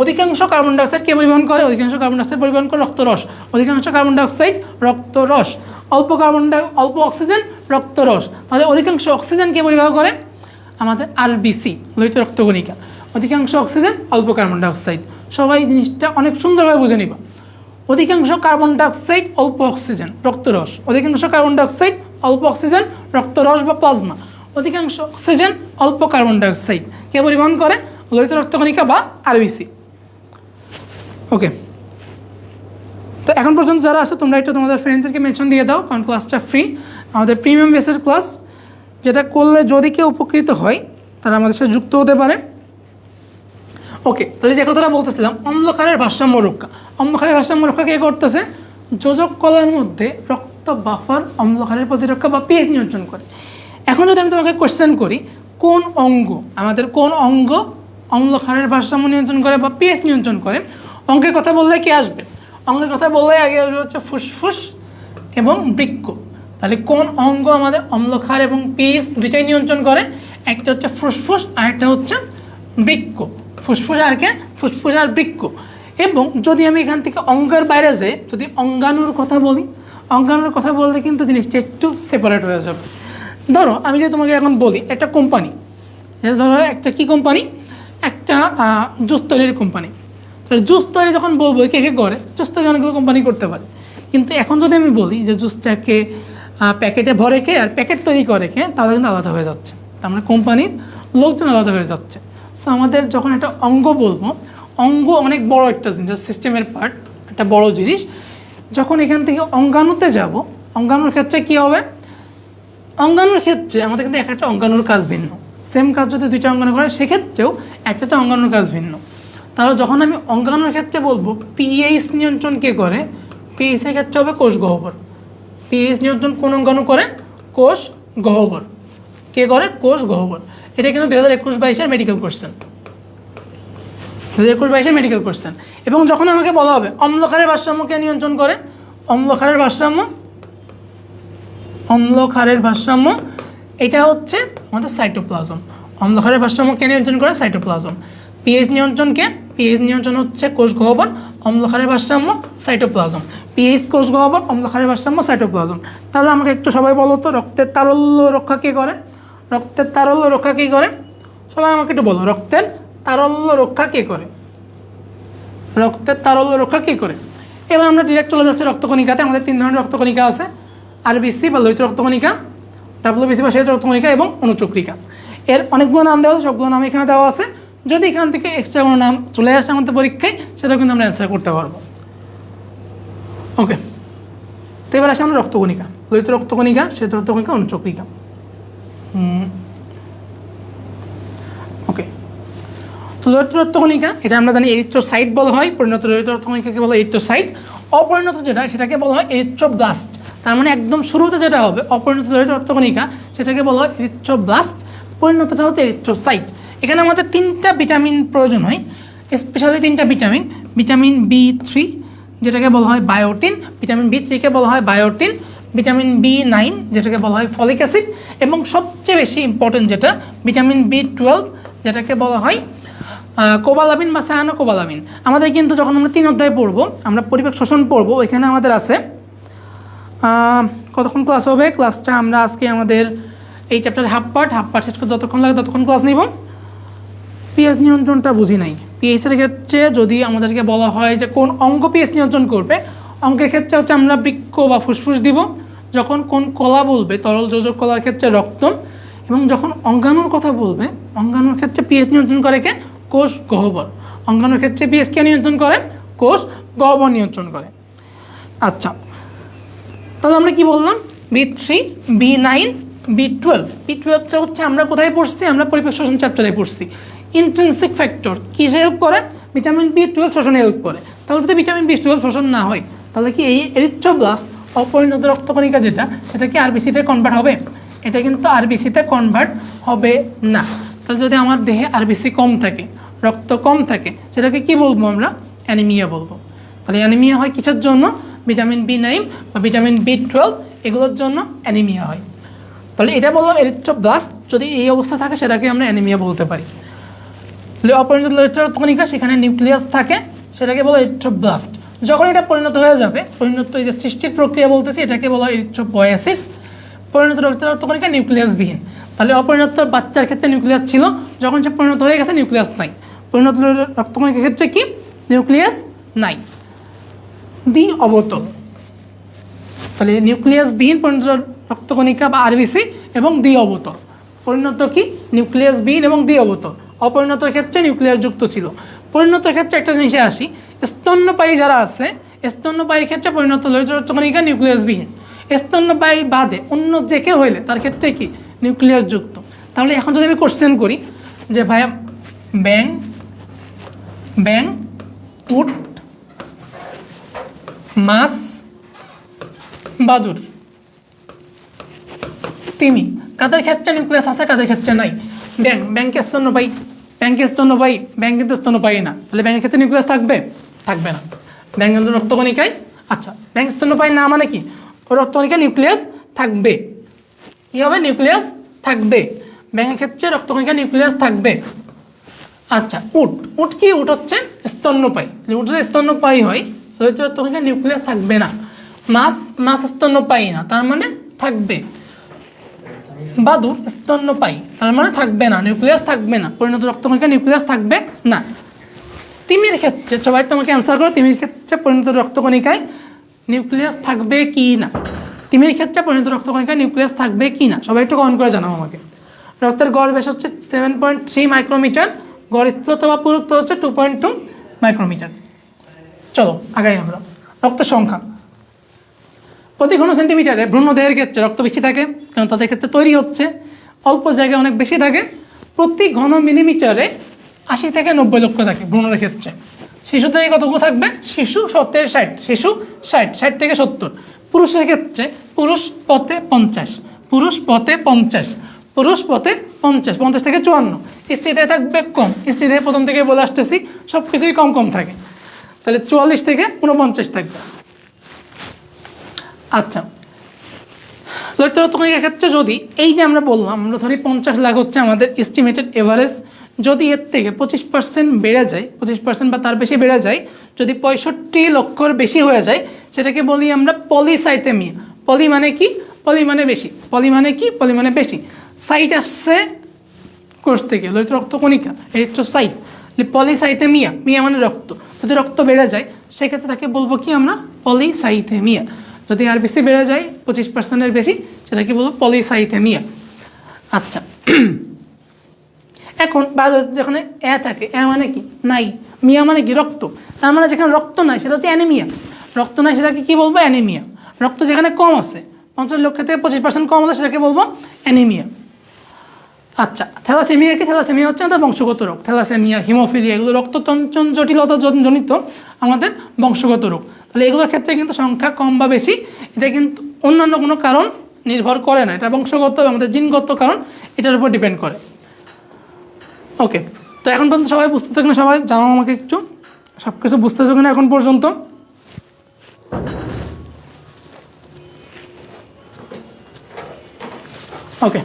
অধিকাংশ কার্বন ডাইঅক্সাইড কে পরিবহন করে? অধিকাংশ কার্বন ডাইঅক্সাইড পরিবহন করে রক্তরস। অধিকাংশ কার্বন ডাইঅক্সাইড রক্তরস, অল্প অক্সিজেন রক্তরস। তাহলে অধিকাংশ অক্সিজেন কে পরিবহন করে? আমাদের আরবিসি, লোহিত রক্তকণিকা। অধিকাংশ অক্সিজেন, অল্প কার্বন ডাইঅক্সাইড। সবাই জিনিসটা অনেক সুন্দরভাবে বুঝে নিবা। অধিকাংশ কার্বন ডাইঅক্সাইড, অল্প অক্সিজেন, রক্তরস। অধিকাংশ কার্বন ডাইঅক্সাইড, অল্প অক্সিজেন, রক্তরস বা প্লাজমা। অধিকাংশ অক্সিজেন, অল্প কার্বন ডাইঅক্সাইড কে পরিবহন করে? লোহিত রক্তকণিকা বা আরবিসি। ওকে, তো এখন পর্যন্ত যারা আছে তোমরা একটু তোমাদের ফ্রেন্ডদেরকে মেনশন দিয়ে দাও, কারণ ক্লাসটা ফ্রি, আমাদের প্রিমিয়াম বেসের ক্লাস, যেটা করলে যদি কেউ উপকৃত হয় তারা আমাদের সাথে যুক্ত হতে পারে। ওকে, তাহলে যে কথাটা বলতেছিলাম, অম্লক্ষারের ভারসাম্য রক্ষা। অম্লক্ষারের ভারসাম্য রক্ষা কে করতেছে? যোজক কলার মধ্যে রক্ত বাফার অম্লক্ষারের প্রতিরক্ষা বা পিএইচ নিয়ন্ত্রণ করে। এখন যদি আমি তোমাকে কোশ্চেন করি, কোন অঙ্গ, আমাদের কোন অঙ্গ অম্লক্ষারের ভারসাম্য নিয়ন্ত্রণ করে বা পিএইচ নিয়ন্ত্রণ করে? অঙ্গের কথা বললে কি আসবে? অঙ্গের কথা বললে আগে আসবে হচ্ছে ফুসফুস এবং বৃক্ক। তাহলে কোন অঙ্গ আমাদের অম্লক্ষার এবং পিএইচ দুইটাই নিয়ন্ত্রণ করে? একটা হচ্ছে ফুসফুস আর একটা হচ্ছে বৃক্ক। ফুসফুস আর কে? ফুসফুস আর বৃক্ক। এবং যদি আমি এখান থেকে অঙ্গের বাইরে যাই, যদি অঙ্গাণুর কথা বলি, অঙ্গাণুর কথা বললে কিন্তু জিনিসটা একটু সেপারেট হয়ে যাবে। ধরো আমি যে তোমাকে এখন বলি, একটা কোম্পানি, ধরো একটা কি কোম্পানি? একটা জুস তৈরির কোম্পানি। তাহলে জুস তৈরি যখন বলবো কে কে করে? জুস তৈরি অনেকগুলো কোম্পানি করতে পারে। কিন্তু এখন যদি আমি বলি যে জুসটাকে প্যাকেটে ভরে কে আর প্যাকেট তৈরি করে কে, তাহলে কিন্তু আলাদা হয়ে যাচ্ছে। তার মানে কোম্পানির লোকজন আলাদা হয়ে যাচ্ছে। সো আমাদের যখন একটা অঙ্গ বলবো, অঙ্গ অনেক বড় একটা জিনিস, সিস্টেমের পার্ট, একটা বড় জিনিস। যখন এখান থেকে অঙ্গাণুতে যাব, অঙ্গাণুর ক্ষেত্রে কী হবে? অঙ্গাণুর ক্ষেত্রে আমাদের কিন্তু একটা অঙ্গাণুর কাজ ভিন্ন। সেম কাজ যদি দুইটা অঙ্গাণু করে, সেক্ষেত্রেও একটা অঙ্গাণুর কাজ ভিন্ন। তাহলে যখন আমি অঙ্গাণুর ক্ষেত্রে বলবো পিএইচ নিয়ন্ত্রণ কে করে, পিএইচের ক্ষেত্রে হবে কোষ গহ্বর। পিএইচ নিয়ন্ত্রণ কোন অঙ্গাণু করে? কোষ গহ্বর। কে করে? কোষ গহ্বর। এটা কিন্তু 2021-22 মেডিকেল কোশ্চেন, 2021-22 মেডিকেল কোশ্চেন। এবং যখন আমাকে বলা হবে অম্লক্ষারের ভারসাম্য কে নিয়ন্ত্রণ করে, অম্লক্ষারের ভারসাম্য, অম্লক্ষারের ভারসাম্য এটা হচ্ছে আমাদের সাইটোপ্লাজম। অম্লক্ষারের ভারসাম্য কে নিয়ন্ত্রণ করে? সাইটোপ্লাজম। পিএইচ নিয়ন্ত্রণ কে? পিএইচ নিয়ন্ত্রণ হচ্ছে কোষ গহ্বর, অম্লক্ষারের ভারসাম্য সাইটোপ্লাজম। পিএইচ কোষ গহ্বর, অম্লক্ষারের ভারসাম্য সাইটোপ্লাজম। তাহলে আমাকে একটু সবাই বলো তো, রক্তের তারল্য রক্ষা কে করে? রক্তের তারল্য রক্ষা কে করে? সবাই আমাকে একটু বলো, রক্তের তারল্য রক্ষা কে করে? রক্তের তারল্য রক্ষা কে করে? এবার আমরা ডিরেক্ট চলে যাচ্ছি রক্তকণিকাতে। আমাদের 3 ধরনের রক্তকণিকা আছে, আরবিসি বা লোহিত রক্তকণিকা, ডাব্লিউবিসি বা শ্বেত রক্তকণিকা এবং অনুচক্রিকা। এর অনেকগুলো নাম দেওয়া আছে, সবগুলো নাম এখানে দেওয়া আছে। যদি এখান থেকে এক্সট্রা কোনো নাম চলে আসে আমাদের পরীক্ষায়, সেটাও কিন্তু আমরা অ্যান্সার করতে পারবো। ওকে, তো এবার আসে আমরা রক্তকণিকা, লোহিত রক্তকণিকা, শ্বেত রক্তকণিকা, অনুচক্রিকা। ওকে, তো লোহিত রক্তকণিকা এটা আমরা জানি এরিথ্রোসাইট বলা হয়, পরিণত লোহিত রক্তকণিকাকে বলা হয় এরিথ্রোসাইট। অপরিণত যেটা সেটাকে বলা হয় এরিথ্রোব্লাস্ট। তার মানে একদম শুরুতে যেটা হবে অপরিণত লোহিত রক্তকণিকা সেটাকে বলা হয় এরিথ্রোব্লাস্ট, পরিণতটা হচ্ছে এরিথ্রোসাইট। এখানে আমাদের 3টা ভিটামিন প্রয়োজন হয়, স্পেশালি 3টা ভিটামিন। ভিটামিন B3 যেটাকে বলা হয় বায়োটিন, ভিটামিন B3কে বলা হয় বায়োটিন, ভিটামিন B9 যেটাকে বলা হয় ফলিক অ্যাসিড, এবং সবচেয়ে বেশি ইম্পর্টেন্ট যেটা ভিটামিন B12 যেটাকে বলা হয় কোবালামিন বা সায়ানোকোবালামিন। আমাদের কিন্তু যখন আমরা 3 অধ্যায় পড়বো, আমরা পরিপাক শ্বসন পড়বো, এখানে আমাদের আছে কতক্ষণ ক্লাস হবে? ক্লাসটা আমরা আজকে আমাদের এই চ্যাপ্টার হাফ পার্ট শেষ করে যতক্ষণ লাগে ততক্ষণ ক্লাস নিব। পিএইচ নিয়ন্ত্রণটা বুঝি নাই। পিএইচের ক্ষেত্রে যদি আমাদেরকে বলা হয় যে কোন অঙ্গ পিএইচ নিয়ন্ত্রণ করবে, অঙ্কের ক্ষেত্রে হচ্ছে আমরা বৃক্ক বা ফুসফুস দিব। যখন কোন কলা বলবে, তরল যোজক কলার ক্ষেত্রে রক্তম। এবং যখন অঙ্গাণুর কথা বলবে, অঙ্গাণুর ক্ষেত্রে পিএইচ নিয়ন্ত্রণ করে কে? কোষ গহ্বর। অঙ্গাণুর ক্ষেত্রে পিএইচ কে নিয়ন্ত্রণ করে? কোষ গহ্বর নিয়ন্ত্রণ করে। আচ্ছা, তাহলে আমরা কি বললাম? B3, B9, B12টা হচ্ছে আমরা কোথায় পড়ছি? আমরা পরিপাক শ্বসন চ্যাপ্টারে পড়ছি। ইন্ট্রিনসিক ফ্যাক্টর কিসে হেল্প করে? ভিটামিন B12 শোষণে হেল্প করে। তাহলে যদি ভিটামিন B12 শোষণ না হয়, তাহলে কি এই এরিথ্রোব্লাস্ট অপরিণত রক্তকণিকা যেটা, সেটা কি আরবিসিতে কনভার্ট হবে? এটা কিন্তু আরবিসিতে কনভার্ট হবে না। তাহলে যদি আমার দেহে আরবিসি কম থাকে, রক্ত কম থাকে, সেটাকে কি বলবো আমরা? অ্যানিমিয়া বলবো। তাহলে অ্যানিমিয়া হয় কিসের জন্য? ভিটামিন B9 বা ভিটামিন B12 এগুলোর জন্য অ্যানিমিয়া হয়। তাহলে এটা বললো এরিথ্রোব্লাস্ট, যদি এই অবস্থা থাকে সেটাকে আমরা অ্যানিমিয়া বলতে পারি। তাহলে অপরিণত লোহিত রক্তকণিকা, সেখানে নিউক্লিয়াস থাকে, সেটাকে বলা এরিথ্রোব্লাস্ট। যখন এটা পরিণত হয়ে যাবে, পরিণত এই যে সৃষ্টির প্রক্রিয়া বলতেছি, এটাকে বলা হয় এরিথ্রোপয়েসিস। পরিণত লোহিত রক্তকণিকা নিউক্লিয়াসবিহীন। তাহলে অপরিণত বাচ্চার ক্ষেত্রে নিউক্লিয়াস ছিল, যখন সে পরিণত হয়ে গেছে নিউক্লিয়াস নাই। পরিণত রক্তকণিকার ক্ষেত্রে কি? নিউক্লিয়াস নাই। অবতল। তাহলে নিউক্লিয়াসবিহীন পরিণত রক্তকণিকা বা আরবিসি এবং অবতল। পরিণত কি? নিউক্লিয়াসবিহীন এবং অবতল। অপরিণত ক্ষেত্রে নিউক্লিয়াস যুক্ত ছিল। পরিণত ক্ষেত্রে একটা জিনিসে আসি, স্তন্যপায়ী যারা আছে, স্তন্যপায়ীর ক্ষেত্রে পরিণত লোহিত রক্তকণিকা নিউক্লিয়াসবিহীন। স্তন্যপায়ী বাদে অন্য যে কেউ হইলে তার ক্ষেত্রে কি? নিউক্লিয়াস যুক্ত। তাহলে এখন যদি আমি কোশ্চেন করি যে ভাইয়া ব্যাং, উট, মাছ, বাদুর, তিমি, কাদের ক্ষেত্রে নিউক্লিয়াস আছে, কাদের ক্ষেত্রে নাই? ব্যাংকে স্তন্যপায়ী, ব্যাং কিন্তু স্তন্যপায়ী না। তাহলে ব্যাংকের ক্ষেত্রে নিউক্লিয়াস থাকবে? থাকবে না। ব্যাং কিন্তু রক্তকণিকায়। আচ্ছা, ব্যাং স্তন্যপায়ী না মানে কি? ও রক্তকণিকায় নিউক্লিয়াস থাকবে। কী হবে? নিউক্লিয়াস থাকবে। ব্যাংকের ক্ষেত্রে রক্তকণিকায় নিউক্লিয়াস থাকবে। আচ্ছা, উট কি? উট হচ্ছে স্তন্যপায়ী। উট যদি স্তন্যপায়ী হয়, লোহিত রক্তকণিকায় নিউক্লিয়াস থাকবে না। মাছ স্তন্যপায়ী না, তার মানে থাকবে। বাদুর স্তন্যপায়ী, তার মানে থাকবে না, নিউক্লিয়াস থাকবে না। পরিণত রক্তকণিকায় নিউক্লিয়াস থাকবে না। তিমির ক্ষেত্রে, সবাই তোমাকে অ্যান্সার করো, তিমির ক্ষেত্রে পরিণত রক্তকণিকায় নিউক্লিয়াস থাকবে কি না? তিমির ক্ষেত্রে পরিণত রক্তকণিকায় নিউক্লিয়াস থাকবে কি না? সবাই একটু কমেন্ট করে জানাও আমাকে। রক্তের গড় ব্যাস হচ্ছে 7.3 মাইক্রোমিটার, গড় স্থূলতা বা পুরুত্ব হচ্ছে 2.2 মাইক্রোমিটার। চলো আগাই আমরা। রক্তের সংখ্যা প্রতি ঘন সেন্টিমিটারে ভ্রূণদেহের ক্ষেত্রে রক্ত বেশি থাকে, কারণ তাদের ক্ষেত্রে তৈরি হচ্ছে, অল্প জায়গায় অনেক বেশি থাকে। প্রতি ঘন মিলিমিটারে 80 থেকে 90 লক্ষ থাকে ভ্রূণের ক্ষেত্রে। শিশু থেকে কতগুলো থাকবে? শিশু 70-60, শিশু 60 থেকে 70। পুরুষের ক্ষেত্রে পুরুষ পথে 50, 50 থেকে 54। স্ত্রীদের থাকবে কম, স্ত্রীদের প্রথম থেকে বলে আসতেছি সব কিছুই কম থাকে। তাহলে 44 থেকে 49 থাকবে। আচ্ছা, লোহিত রক্তকণিকার ক্ষেত্রে যদি এই যে আমরা বললাম, আমরা ধরি 50 লাখ হচ্ছে আমাদের এস্টিমেটেড এভারেজ, যদি এর থেকে 25% বেড়ে যায়, 25% বা তার বেশি বেড়ে যায়, যদি 65 লক্ষর বেশি হয়ে যায়, সেটাকে বলি আমরা পলিসাইথেমিয়া। পলি মানে কি? পলি মানে বেশি। পলি মানে কি? পলি মানে বেশি। সাইট আসছে কোষ থেকে, লোহিত রক্তকণিকা, এরিথ্রোসাইট। পলিসাইথেমিয়া, মিয়া মানে রক্ত। যদি রক্ত বেড়ে যায় সেক্ষেত্রে তাকে বলবো কি আমরা? পলিসাইথেমিয়া। যদি আরবিসি বেড়ে যায় 25%-এর বেশি, সেটা কি বলবো, পলিসাইথেমিয়া। আচ্ছা, এখন বায়োলজি যেখানে এ থাকে, এ মানে কি নাই, মিয়া মানে কি রক্ত, তার মানে যেখানে রক্ত নাই সেটা হচ্ছে অ্যানিমিয়া। রক্ত নাই সেটাকে কী বলবো, অ্যানিমিয়া। রক্ত যেখানে কম আছে, 50 লক্ষ থেকে 25% কম হলে সেটাকে বলবো অ্যানিমিয়া। আচ্ছা, থ্যালাসেমিয়া কি? থ্যালাসেমিয়া হচ্ছে আমাদের বংশগত রোগ। থ্যালাসেমিয়া, হিমোফিলিয়া এগুলো রক্ততঞ্চন জটিলতা জনিত আমাদের বংশগত রোগ। তাহলে এগুলোর ক্ষেত্রে কিন্তু সংখ্যা কম বা বেশি এটা কিন্তু অন্যান্য কোনো কারণ নির্ভর করে না, এটা বংশগত আমাদের জিনগত কারণ এটার উপর ডিপেন্ড করে। ওকে, তো এখন পর্যন্ত সবাই বুঝতে থাকেন, সবাই জানাও আমাকে একটু সব কিছু বুঝতে থাকেন এখন পর্যন্ত। ওকে,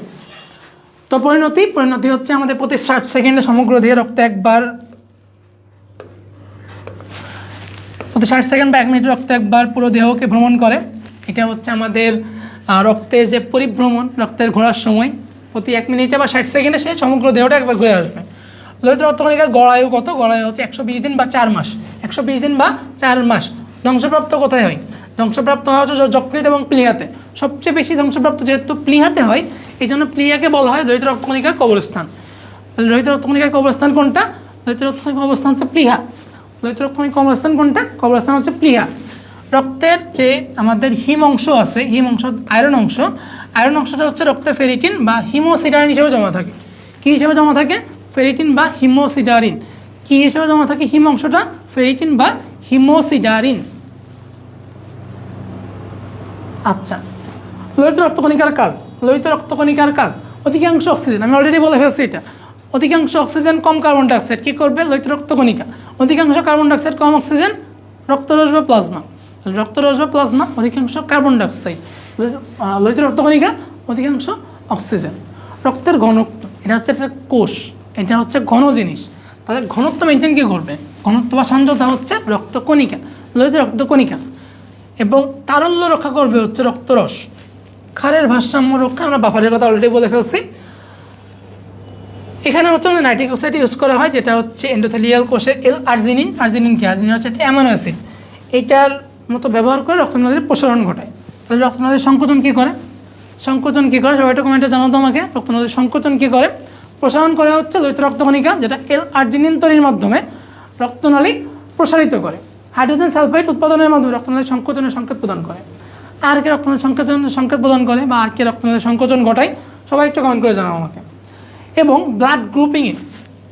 তো পরিণতি হচ্ছে আমাদের প্রতি 60 সেকেন্ডে সমগ্র দেহে রক্ত একবার, প্রতি 60 সেকেন্ড বা 1 মিনিট রক্ত একবার পুরো দেহকে ভ্রমণ করে। এটা হচ্ছে আমাদের রক্তের যে পরিভ্রমণ, রক্তের ঘোরার সময় প্রতি 1 মিনিটে বা 60 সেকেন্ডে সে সমগ্র দেহটা একবার ঘুরে আসবে। লোহিত রক্তকণিকার গড়ায়ু কত? গড়ায়ু হচ্ছে 120 দিন বা 4 মাস। 120 দিন বা 4 মাস। ধ্বংসপ্রাপ্ত কোথায় হয়? ধ্বংসপ্রাপ্ত হয় হচ্ছে যকৃৎ এবং প্লীহাতে। সবচেয়ে বেশি ধ্বংসপ্রাপ্ত যেহেতু প্লীহাতে হয়, এই জন্য প্লীহাকে বলা হয় লোহিত রক্তকণিকার কবরস্থান। লোহিত রক্তকণিকার কবরস্থান কোনটা? লোহিত রক্তকণিকার কবরস্থান হচ্ছে প্লীহা। লোহিত রক্তকণিকার কবরস্থান কোনটা? কবরস্থান হচ্ছে প্লীহা। রক্তের যে আমাদের হিম অংশ আছে, হিম অংশ আয়রন অংশ, আয়রন অংশটা হচ্ছে রক্তে ফেরিটিন বা হিমোসিডারিন হিসেবে জমা থাকে। কী হিসেবে জমা থাকে? ফেরিটিন বা হিমোসিডারিন। কী হিসেবে জমা থাকে হিম অংশটা? ফেরিটিন বা হিমোসিডারিন। আচ্ছা, লোহিত রক্তকণিকার কাজ। লোহিত রক্তকণিকার কাজ অধিকাংশ অক্সিজেন, আমি অলরেডি বলে ফেলছি এটা। অধিকাংশ অক্সিজেন কম কার্বন ডাইঅক্সাইড কী করবে? লোহিত রক্তকণিকা। অধিকাংশ কার্বন ডাইঅক্সাইড কম অক্সিজেন, রক্তরস বা প্লাজমা। রক্তরস বা প্লাজমা অধিকাংশ কার্বন ডাইঅক্সাইড, লোহিত রক্তকণিকা অধিকাংশ অক্সিজেন। রক্তের ঘনত্ব, এটা হচ্ছে একটা কোষ, এটা হচ্ছে ঘন জিনিস। তাহলে ঘনত্ব মেনটেন কী করবে? ঘনত্ব বা সান্দ্রতা হচ্ছে রক্তকণিকা, লোহিত রক্তকণিকা। এবং তারল্য রক্ষা করবে হচ্ছে রক্তরস। ক্ষারের ভারসাম্য রক্ষা, আমরা বাফারের কথা অলরেডি বলে ফেলছি। এখানে হচ্ছে আমাদের নাইট্রিক অক্সাইড ইউজ করা হয়, যেটা হচ্ছে এন্ডোথেলিয়াল কোষের আর্জিনিন। আর্জিনিন কি? আর্জিনিন হচ্ছে একটা অ্যামাইনো অ্যাসিড। এইটার মতো ব্যবহার করে রক্তনালীর প্রসারণ ঘটায়। তাহলে রক্তনালীর সংকোচন কী করে? সংকোচন কী করে? সবাই একটা কমেন্টে জানাতো আমাকে, রক্তনালীর সংকোচন কী করে? প্রসারণ করে হচ্ছে লোহিত রক্তকণিকা, যেটা আর্জিনিন তৈরির মাধ্যমে রক্তনালী প্রসারিত করে। হাইড্রোজেন সালফাইড উৎপাদনের মাধ্যমে রক্তনালীর সংকোচনের সংকেত প্রদান করে। আর কে রক্তনালীর সংকেত প্রদান করে বা আর কে রক্তনালীর সংকোচন ঘটায়? সবাই একটু কমেন্ট করে জানাও আমাকে। এবং ব্লাড গ্রুপিংয়ে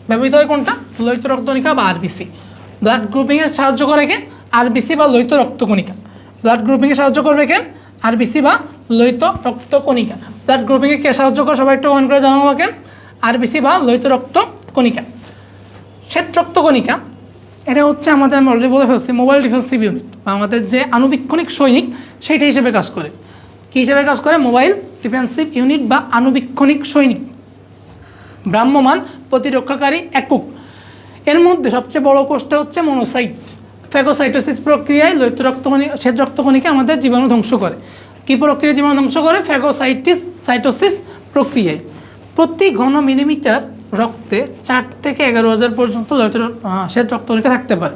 ব্যবহৃত হয় কোনটা? লোহিত রক্তকণিকা বা আরবিসি। ব্লাড গ্রুপিংয়ে সাহায্য করে কে? আরবিসি বা লোহিত রক্তকণিকা। ব্লাড গ্রুপিংয়ে সাহায্য করবে কে? আরবিসি বা লোহিত রক্তকণিকা। ব্লাড গ্রুপিংয়ে কে সাহায্য করে? সবাই একটু কমেন্ট করে জানাও আমাকে। আরবিসি বা লোহিত রক্তকণিকা। শ্বেত রক্তকণিকা, এটা হচ্ছে আমাদের, আমি অলরেডি বলে ফেলছি, মোবাইল ডিফেন্সিভ ইউনিট বা আমাদের যে আণুবীক্ষণিক সৈনিক সেইটা হিসেবে কাজ করে। কী হিসেবে কাজ করে? মোবাইল ডিফেন্সিভ ইউনিট বা আণুবীক্ষণিক সৈনিক, ভ্রাম্যমান প্রতিরক্ষাকারী একক। এর মধ্যে সবচেয়ে বড় কোষটা হচ্ছে মনোসাইট। ফ্যাগোসাইটোসিস প্রক্রিয়ায় লোহিত রক্তকণিকা, শ্বেত রক্তকণিকা আমাদের জীবাণু ধ্বংস করে। কী প্রক্রিয়ায় জীবাণু ধ্বংস করে? সাইটোসিস প্রক্রিয়ায়। প্রতি ঘন মিলিমিটার রক্তে 4 থেকে 11,000 পর্যন্ত লোহিত শ্বেত রক্তকণিকা থাকতে পারে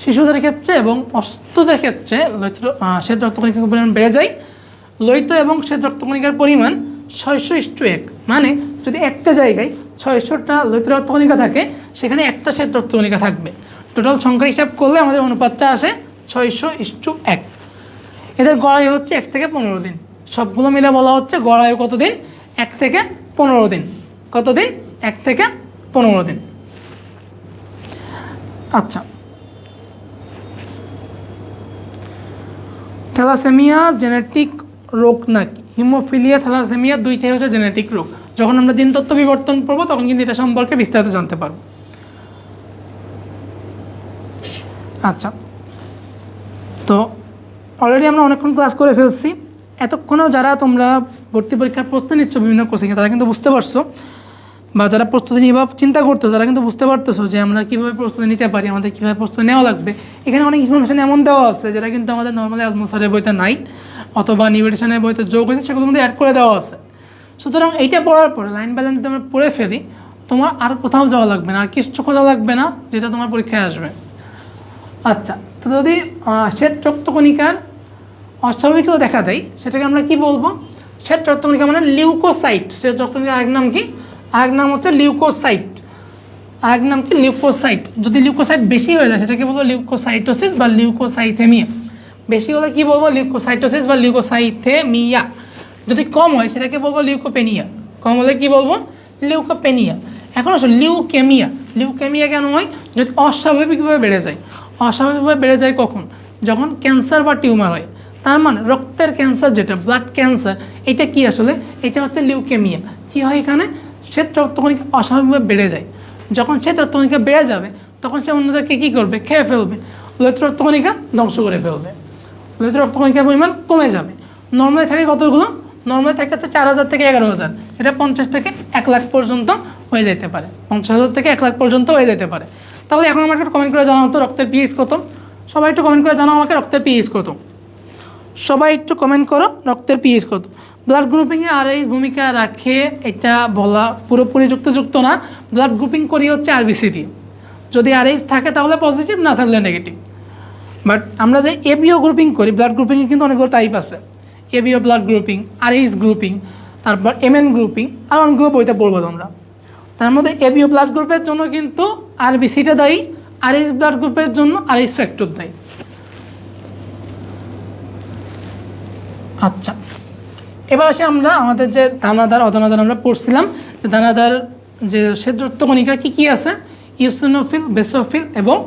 শিশুদের ক্ষেত্রে, এবং অসুস্থদের ক্ষেত্রে শ্বেত রক্তকণিকার পরিমাণ বেড়ে যায়। লোহিত এবং শ্বেত রক্তকণিকার পরিমাণ 600:1, মানে যদি একটা জায়গায় 600টা লোহিত রক্তকণিকা থাকে, সেখানে একটা শ্বেত রক্তকণিকা থাকবে। টোটাল সংখ্যা হিসাব করলে আমাদের অনুপাতটা আসে 600:1। এদের গড়ায়ু হচ্ছে 1 থেকে 15 দিন। সবগুলো মিলে বলা হচ্ছে গড়ায়ু কতদিন? 1 থেকে 15 দিন। কতদিন? 1 থেকে 15 দিন। আচ্ছা, থ্যালাসেমিয়া জেনেটিক রোগ নাকি? হিমোফিলিয়া, থ্যালাসেমিয়া দুইটাই হচ্ছে জেনেটিক রোগ। যখন আমরা জিনতত্ত্ব বিবর্তন করবো তখন কিন্তু এটা সম্পর্কে বিস্তারিত জানতে পারবো। আচ্ছা, তো অলরেডি আমরা অনেকক্ষণ ক্লাস করে ফেলছি। এতক্ষণেও যারা তোমরা ভর্তি পরীক্ষার প্রস্তুতি নিচ্ছ বিভিন্ন কোচিংয়ে, তারা কিন্তু বুঝতে পারছো, বা যারা প্রস্তুতি নিয়ে বা চিন্তা করতেছো তারা কিন্তু বুঝতে পারতেছো যে আমরা কীভাবে প্রস্তুতি নিতে পারি, আমাদের কীভাবে প্রস্তুতি নেওয়া লাগবে। এখানে অনেক ইনফরমেশান এমন দেওয়া আছে যেটা কিন্তু আমাদের নর্মালি আজমল স্যারের বইতে নাই, অথবা নিউট্রিশনের বইতে যোগ হয়েছে, সেগুলো কিন্তু অ্যাড করে দেওয়া আছে। সুতরাং এইটা পড়ার পরে লাইন বাই লাইন যদি আমরা পড়ে ফেলি, তোমার আর কোথাও যাওয়া লাগবে না, আর কিছু খোঁজা লাগবে না, যেটা তোমার পরীক্ষায় আসবে। আচ্ছা, তো যদি শ্বেত রক্তকণিকার অস্বাভাবিকতা দেখা দেয়, সেটাকে আমরা কি বলবো? শ্বেত রক্তকণিকা মানে লিউকোসাইট। শ্বেত রক্তকণিকা আরেক নাম কি? আরেক নাম হচ্ছে লিউকোসাইট। আরেক নাম কি? লিউকোসাইট। যদি লিউকোসাইট বেশি হয়ে যায় সেটাকে বলবো লিউকোসাইটোসিস বা লিউকোসাইথেমিয়া। বেশি হলে কি বলবো? লিউকোসাইটোসিস বা লিউকোসাইথেমিয়া। যদি কম হয় সেটাকে বলবো লিউকোপেনিয়া। কম হলে কি বলবো? লিউকোপেনিয়া। এখন আসো লিউকেমিয়া। লিউকেমিয়া কেন হয়? যদি অস্বাভাবিকভাবে বেড়ে যায়। অস্বাভাবিকভাবে বেড়ে যায় কখন? যখন ক্যান্সার বা টিউমার হয়। তার মানে রক্তের ক্যান্সার, যেটা ব্লাড ক্যান্সার, এটা কি আসলে? এটা হচ্ছে লিউকেমিয়া। কি হয় এখানে? শ্বেত রক্তকণিকা অস্বাভাবিকভাবে বেড়ে যায়। যখন শ্বেত রক্তকণিকা বেড়ে যাবে তখন সে অন্যদেরকে কী করবে? খেয়ে ফেলবে। লোহিত রক্তকণিকা ধ্বংস করে ফেলবে। লোহিত রক্তকণিকার পরিমাণ কমে যাবে। নর্মালি থাকে কতগুলো? নর্মালি থাকে হচ্ছে 4000 থেকে 11000। সেটা 50 থেকে 1 লাখ পর্যন্ত হয়ে যেতে পারে। 50,000 থেকে 1 লাখ পর্যন্ত হয়ে যেতে পারে। তাহলে এখন আমাকে কমেন্ট করে জানাও তো রক্তের পিএইচ কত? সবাই একটু কমেন্ট করে জানাও আমাকে রক্তের পিএইচ কত? সবাই একটু কমেন্ট করো রক্তের পিএইচ কত। ব্লাড গ্রুপিংয়ে আরএইচ ভূমিকা রাখে এটা বলা পুরোপুরি যুক্তিযুক্ত না। ব্লাড গ্রুপিং করি হচ্ছে আরবিসি দিয়ে। যদি আরএইচ থাকে তাহলে পজিটিভ, না থাকলে নেগেটিভ। বাট আমরা যে এবিও গ্রুপিং করি, ব্লাড গ্রুপিংয়ে কিন্তু অনেকগুলো টাইপ আছে। ABO blood grouping, Rh grouping, তারপর এমএন গ্রুপিং, আর অনেক গ্রুপ বইতে পড়বো তোমরা। তার মধ্যে এবিও ব্লাড গ্রুপের জন্য কিন্তু আরবিসিটা দায়ী, আরএইচ ব্লাড গ্রুপের জন্য আরএইচ ফ্যাক্টর দায়ী। আচ্ছা, এবার আসি আমরা আমাদের যে দানাদার অদানাদার আমরা পড়ছিলাম, যে দানাদার যে শ্বেত রক্তকণিকা কী কী আছে? ইওসিনোফিল, বেসোফিল এবং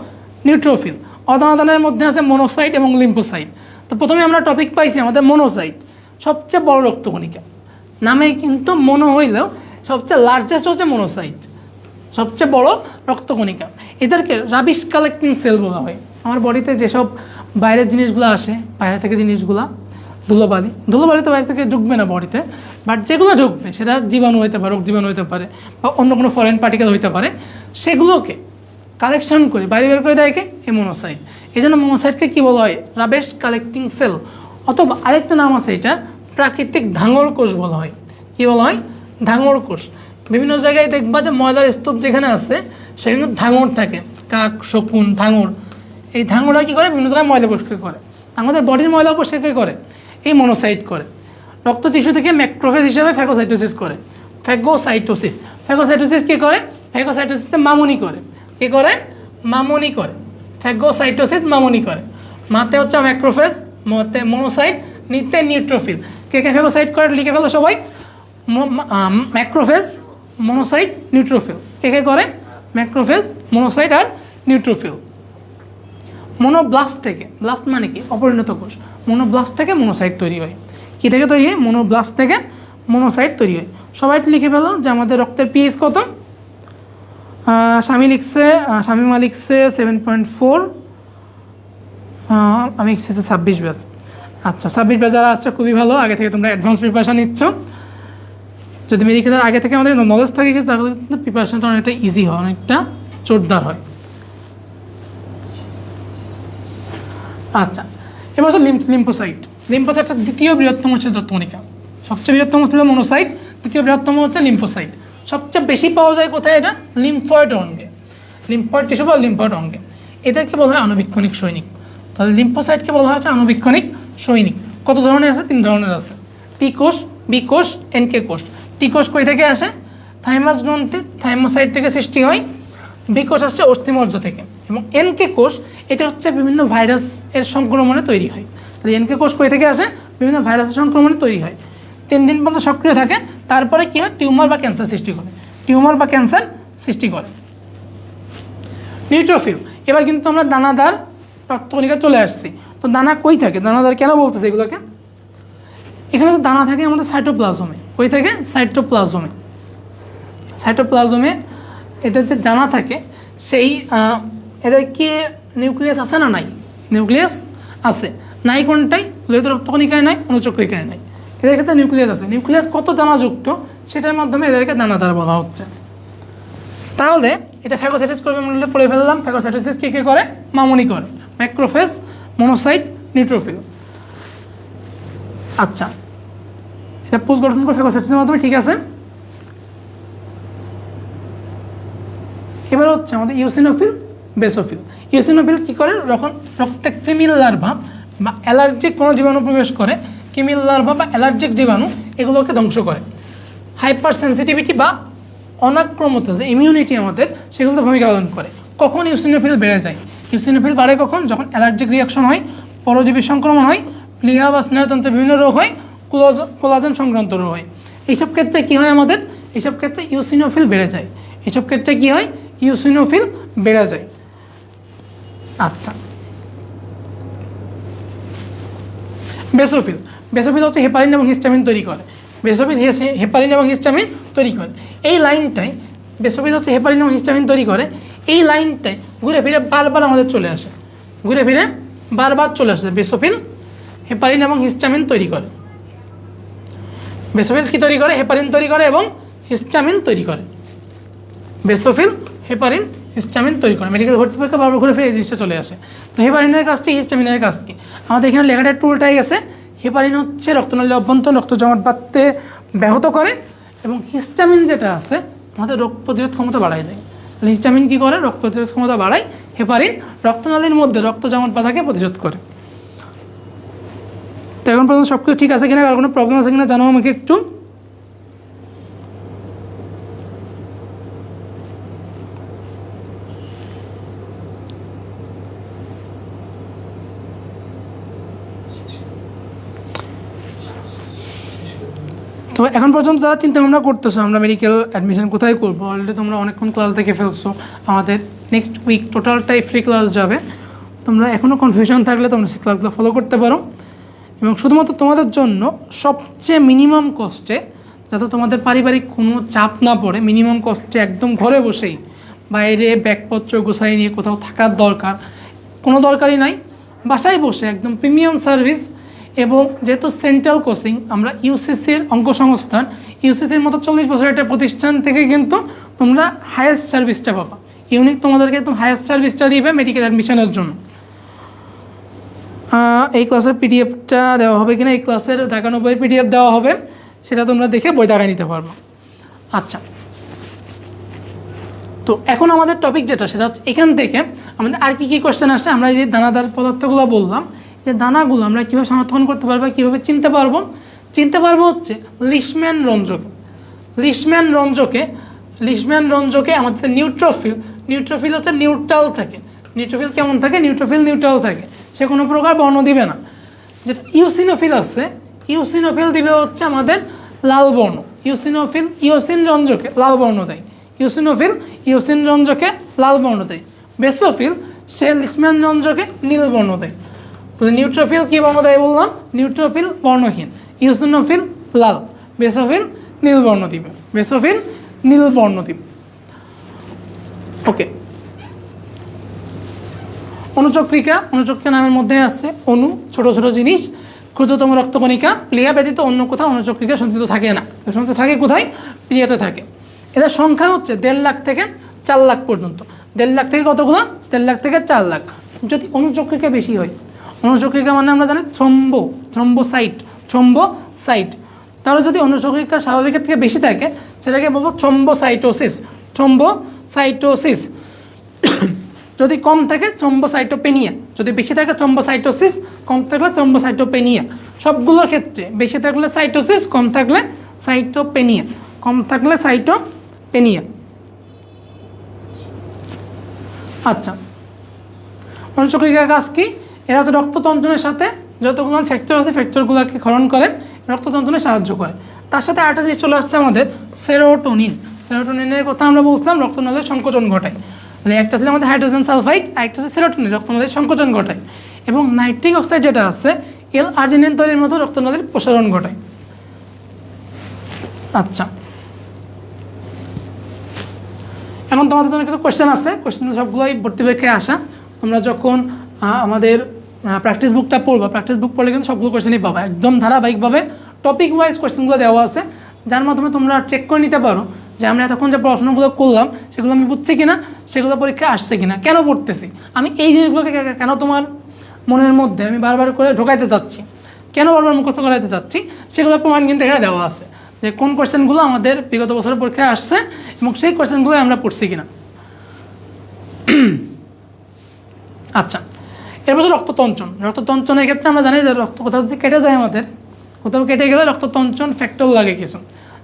নিউট্রোফিল। অদানাদানের মধ্যে আছে মনোসাইট এবং লিম্ফোসাইট। তো প্রথমে আমরা টপিক পাইছি আমাদের মনোসাইট, সবচেয়ে বড় রক্তকণিকা। নামে কিন্তু মনো হইলেও সবচেয়ে লার্জেস্ট হচ্ছে মনোসাইট, সবচেয়ে বড় রক্তকণিকা। এদেরকে রাবিশ কালেক্টিং সেল বলা হয়। আমার বডিতে যেসব বাইরের জিনিসগুলো আসে, বাইরে থেকে জিনিসগুলো, ধুলোবালি তো বাইরে থেকে ঢুকবে না বডিতে, বাট যেগুলো ঢুকবে সেটা জীবাণু হতে পারে, রোগ জীবাণু হতে পারে, বা অন্য কোনো ফরেন পার্টিকেল হতে পারে, সেগুলোকে কালেকশন করে বাইরে বের করে দেয় কে? এই মনোসাইট। এই জন্য মনোসাইটকে কী বলা হয়? রাবেশ কালেক্টিং সেল। অথবা আরেকটা নাম আছে, এটা প্রাকৃতিক ধাঙর কোষ বলা হয়। কী বলা হয়? ধাঙর কোষ। বিভিন্ন জায়গায় দেখবা যে ময়লার স্তূপ যেখানে আছে সেখানে ধাঙর থাকে, কাক, শকুন, ধাঙর। এই ধাঙররা কী করে? বিভিন্ন জায়গায় ময়লা পরিষ্কার করে, আমাদের বডির ময়লা পরিষ্কার করে এই মনোসাইট করে। রক্ত টিস্যু থেকে ম্যাক্রোফেজ হিসেবে ফ্যাগোসাইটোসিস করে। ফ্যাগোসাইটোসিস কী করে? ফ্যাগোসাইটোসিসে মামনি করে। কী করে? মামনি করে। ফ্যাগোসাইটোসিস মামনি করে। মাতে হচ্ছে ম্যাক্রোফেজ, মতে মনোসাইট, নিতে নিউট্রোফিল। কে কে ফ্যাগোসাইট করে লিখে ফেলো সবাই। Macrophage, monocyte, neutrophil. কে কে করে? ম্যাক্রোফেজ, মনোসাইট আর নিউট্রোফিল। মনোব্লাস্ট থেকে, ব্লাস্ট মানে কি? অপরিণত কোষ। মনোব্লাস্ট থেকে মনোসাইট তৈরি হয়। কী থেকে তৈরি হয়? মনোব্লাস্ট থেকে মনোসাইট তৈরি হয়। সবাই লিখে ফেলো যে আমাদের রক্তের পিএইচ কত। শামিমা লিখছে 7.4, আমি লিখছি 26 ব্যাচ। আচ্ছা, 26 ব্যাচ যারা আসছে খুবই ভালো, আগে থেকে তোমরা অ্যাডভান্স প্রিপারেশান নিচ্ছ। যদি মেডিকেলের আগে থেকে আমাদের নলেজ থাকে তাহলে কিন্তু প্রিপারেশানটা অনেকটা ইজি হয়, অনেকটা জোরদার হয়। আচ্ছা, এবার হচ্ছে লিম্ফোসাইট। লিম্ফোসাইটটা দ্বিতীয় বৃহত্তম শ্বেত রক্তকণিকা। সবচেয়ে বৃহত্তম ছিল মনোসাইট, দ্বিতীয় বৃহত্তম হচ্ছে লিম্ফোসাইট। সবচেয়ে বেশি পাওয়া যায় কোথায়? এটা লিম্ফয়েড অঙ্গে, লিম্ফয়েড টিস্যু বা লিম্ফয়েড অঙ্গে। এদেরকে বলা হয় আণুবীক্ষণিক সৈনিক। তাহলে লিম্ফোসাইটকে বলা হচ্ছে আণুবীক্ষণিক সৈনিক। কত ধরনের আছে? 3 ধরনের আছে, টি কোষ, বি কোষ, এনকে কোষ। টি কোষ কই থেকে আসে? থাইমাস গ্রন্থি, থাইমোসাইট থেকে সৃষ্টি হয়। বি কোষ আসছে অস্থিমজ্জ থেকে। এবং এনকে কোষ এটা হচ্ছে বিভিন্ন ভাইরাস এর সংক্রমণে তৈরি হয়। তাহলে এনকে কোষ কই থেকে আসে? বিভিন্ন ভাইরাসের সংক্রমণে তৈরি হয়। 3 দিন পর্যন্ত সক্রিয় থাকে, তারপরে কী হয়? টিউমার বা ক্যান্সার সৃষ্টি করে। টিউমার বা ক্যান্সার সৃষ্টি করে। নিউট্রোফিল। এবার কিন্তু আমরা দানাদার রক্তকণিকা চলে আসছি। তো দানা কই থাকে? দানাদার কেন বলতেছে এগুলোকে? এখানে তো দানা থাকে আমাদের সাইটোপ্লাজমে। কই থাকে? সাইটোপ্লাজমে। সাইটোপ্লাজমে এদের যে দানা থাকে সেই এদের কি নিউক্লিয়াস আছে না নাই? নিউক্লিয়াস আছে। নাই কোনটাই? লোহিত রক্তকণিকায় নাই, অনুচক্রিকায় নাই। এদের ক্ষেত্রে নিউক্লিয়াস আছে। নিউক্লিয়াস কত দানাযুক্ত সেটার মাধ্যমে এদেরকে দানাদার বলা হচ্ছে। তাহলে এটা ফ্যাগোসাইটোসিস করবে মনে পড়ে ফেললাম। ফ্যাগোসাইটোসিস কে কে করে? মামনি করে। Macrophage, monocyte, neutrophil. আচ্ছা, এটা পুষ গঠন করে ফ্যাগোসাইটোসিসের মাধ্যমে, ঠিক আছে। এবার হচ্ছে আমাদের ইওসিনোফিল, বেসোফিল। ইওসিনোফিল কী করে? যখন রক্তে ক্রিমিনাল লার্ভা বা অ্যালার্জিক কোনো জীবাণু প্রবেশ করে, কি ফিমেল লার্ভা বা অ্যালার্জিক জীবাণু এগুলোকে ধ্বংস করে। হাইপার সেন্সিটিভিটি বা অনাক্রমতা যে ইমিউনিটি আমাদের সেগুলোতে ভূমিকা পালন করে। কখন ইউসিনোফিল বেড়ে যায়? ইউসিনোফিল বাড়ে কখন? যখন অ্যালার্জিক রিয়াকশন হয়, পরজীবী সংক্রমণ হয়, প্লিহা বা স্নায়ুতন্ত্রের বিভিন্ন রোগ হয়, কোলাজেন সংক্রান্ত রোগ হয়। এইসব ক্ষেত্রে কী হয় আমাদের? এইসব ক্ষেত্রে ইউসিনোফিল বেড়ে যায়। এইসব ক্ষেত্রে কী হয়? ইউসিনোফিল বেড়ে যায়। আচ্ছা, বেসোফিল। বেসোফিল হচ্ছে হেপারিন এবং হিস্টামিন তৈরি করে। বেসোফিল হেপারিন এবং হিস্টামিন তৈরি করে। এই লাইনটাই বেসোফিল হচ্ছে হেপারিন এবং হিস্টামিন তৈরি করে। এই লাইনটাই ঘুরে ফিরে বারবার আমাদের চলে আসে, ঘুরে ফিরে বারবার চলে আসে। বেসোফিল হেপারিন এবং হিস্টামিন তৈরি করে। বেসোফিল কী তৈরি করে? হেপারিন তৈরি করে এবং হিস্টামিন তৈরি করে। বেসোফিল হেপারিন হিস্টামিন তৈরি করে। মেডিকেল ভর্তি পরীক্ষা বারবার ঘুরে ফিরে এই জিনিসটা চলে আসে। তো হেপারিনের কাজ কি, হিস্টামিনের কাজ কি? আমাদের এখানে লেখাটা একটু উল্টাই গেছে। হেপারিন হচ্ছে রক্তনালীর অভ্যন্তর রক্ত জমাট বাঁধতে ব্যাহত করে এবং হিস্টামিন যেটা আছে আমাদের রোগ প্রতিরোধ ক্ষমতা বাড়ায় দেয়। তাহলে হিস্টামিন কী করে? রোগ প্রতিরোধ ক্ষমতা বাড়ায়। হেপারিন রক্তনালীর মধ্যে রক্ত জমাট বাঁধাকে প্রতিরোধ করে। তো এখন পর্যন্ত সব কিছু ঠিক আছে কিনা, আর কোনো প্রবলেম আছে কিনা জানাও আমাকে একটু। তো এখন পর্যন্ত যারা চিন্তা ভাবনা করতেছো আমরা মেডিকেল অ্যাডমিশন কোথায় করবো, অলরেডি তোমরা অনেকক্ষণ ক্লাস দেখে ফেলছো। আমাদের নেক্সট উইক টোটালটাই ফ্রি ক্লাস যাবে। তোমরা এখনও কনফিউশন থাকলে তোমরা সেই ক্লাসগুলো ফলো করতে পারো। এবং শুধুমাত্র তোমাদের জন্য সবচেয়ে মিনিমাম কস্টে, যাতে তোমাদের পারিবারিক কোনো চাপ না পড়ে, মিনিমাম কস্টে একদম ঘরে বসেই, বাইরে ব্যাগপত্র গোছাই নিয়ে কোথাও থাকার কোনো দরকারই নাই, বাসায় বসে একদম প্রিমিয়াম সার্ভিস। এবং যেহেতু সেন্ট্রাল কোচিং, আমরা ইউসিসির অঙ্গসংস্থান, ইউসিসির মতো 40 বছরের একটা প্রতিষ্ঠান থেকে কিন্তু তোমরা হায়েস্ট সার্ভিসটা পাবা। ইউনিক তোমাদেরকে একদম হায়েস্ট সার্ভিসটা দিবে মেডিকেল অ্যাডমিশনের জন্য। এই ক্লাসের পিডিএফটা দেওয়া হবে কিনা, এই ক্লাসের দেখানো বইয়ের পিডিএফ দেওয়া হবে, সেটা তোমরা দেখে বই দেখায় নিতে পারবো। আচ্ছা, তো এখন আমাদের টপিক যেটা, সেটা হচ্ছে এখান থেকে আমাদের আর কী কী কোয়েশ্চেন আসছে। আমরা যে দানাদার পদার্থগুলো বললাম, যে দানাগুলো আমরা কীভাবে সংরক্ষণ করতে পারবো, কীভাবে চিনতে পারবো হচ্ছে লিশম্যান রঞ্জকে। লিশম্যান রঞ্জকে আমাদের নিউট্রোফিল হচ্ছে নিউট্রাল থাকে। নিউট্রোফিল কেমন থাকে? নিউট্রাল থাকে, সে কোনো প্রকার বর্ণ দিবে না। যেটা ইওসিনোফিল আছে, ইওসিনোফিল দিবে হচ্ছে আমাদের লাল বর্ণ। ইওসিন রঞ্জকে লাল বর্ণ দেয়। ইওসিন রঞ্জকে লাল বর্ণ দেয়। বেসোফিল সে লিশম্যান রঞ্জকে নীল বর্ণ দেয়। নিউট্রোফিল কী বর্ণ দেয় বললাম? নিউট্রোফিল বর্ণহীন, ইওসিনোফিল লাল, বেসোফিল নীল বর্ণ দিবে। ওকে। অনুচক্রিকা নামের মধ্যে আছে অণু, ছোট ছোট জিনিস, ক্ষুদ্রতম রক্তকণিকা। প্লিহা ব্যতীত অন্য কোথাও অনুচক্রিকা সঞ্চিত থাকে না। সঞ্চিত থাকে কোথায়? প্লিহাতে থাকে। এদের সংখ্যা হচ্ছে 1.5 লাখ থেকে 4 লাখ পর্যন্ত। 1.5 লাখ থেকে কতগুলো? 1.5 লাখ থেকে 4 লাখ। যদি অনুচক্রিকা বেশি হয়, অনুচক্রিকা মানে আমরা জানি থ্রম্বোসাইট। তাহলে যদি অনুচক্রিকা স্বাভাবিকের থেকে বেশি থাকে সেটাকে বলবো থ্রম্বোসাইটোসিস। যদি কম থাকে থ্রম্বোসাইটোপেনিয়া, যদি বেশি থাকে থ্রম্বোসাইটোসিস, কম থাকলে থ্রম্বোসাইটোপেনিয়া। সবগুলোর ক্ষেত্রে বেশি থাকলে সাইটোসিস, কম থাকলে সাইটোপেনিয়া। আচ্ছা, অনুচক্রিকার কাজ কি? এরা তো রক্ততন্ত্রের সাথে যতগুলো ফ্যাক্টর আছে ফ্যাক্টরগুলোকে ক্ষরণ করে রক্ততন্ত্রে সাহায্য করে। তার সাথে আরেকটা জিনিস চলে আসছে আমাদের সেরোটোনিনের কথা আমরা বলছিলাম, রক্তনালীর সংকোচন ঘটায়। একটা ছিল আমাদের হাইড্রোজেন সালফাইড, আরেকটা হচ্ছে সেরোটোনিন, রক্তনালীর সংকোচন ঘটায়। এবং নাইট্রিক অক্সাইড যেটা আছে আর্জিনিন তৈরির মতো রক্তনালীর প্রসারণ ঘটায়। আচ্ছা, এখন তোমাদের জন্য কিছু কোয়েশ্চেন আছে, কোয়েশ্চেনগুলো সবগুলোই ভর্তি পরীক্ষায় আসা। তোমরা যখন আমাদের প্র্যাকটিস বুকটা পড়বা, প্র্যাকটিস বুক পড়লে কিন্তু সবগুলো কোয়েশ্চেনই পাবা, একদম ধারাবাহিকভাবে টপিক ওয়াইজ কোয়েশ্চেনগুলো দেওয়া আছে, যার মাধ্যমে তোমরা চেক করে নিতে পারো যে আমরা এতক্ষণ যে পড়াশোনাগুলো করলাম সেগুলো আমি বুঝছি কিনা, সেগুলো পরীক্ষায় আসছে কিনা, কেন পড়তেছি আমি, এই জিনিসগুলোকে কেন তোমার মনের মধ্যে আমি বারবার করে ঢোকাইতে চাচ্ছি, কেন বারবার মুখস্থ করাইতে চাচ্ছি, সেগুলোর প্রমাণ কিন্তু এখানে দেওয়া আছে যে কোন কোয়েশ্চেনগুলো আমাদের বিগত বছরের পরীক্ষায় আসছে এবং সেই কোয়েশ্চেনগুলো আমরা পড়ছি কিনা। আচ্ছা, এরপর রক্ততঞ্চনের ক্ষেত্রে আমরা জানি যে রক্ত কোথাও যদি কেটে যায় আমাদের, কোথাও কেটে গেলে রক্ততঞ্চন ফ্যাক্টর লাগে কিছু,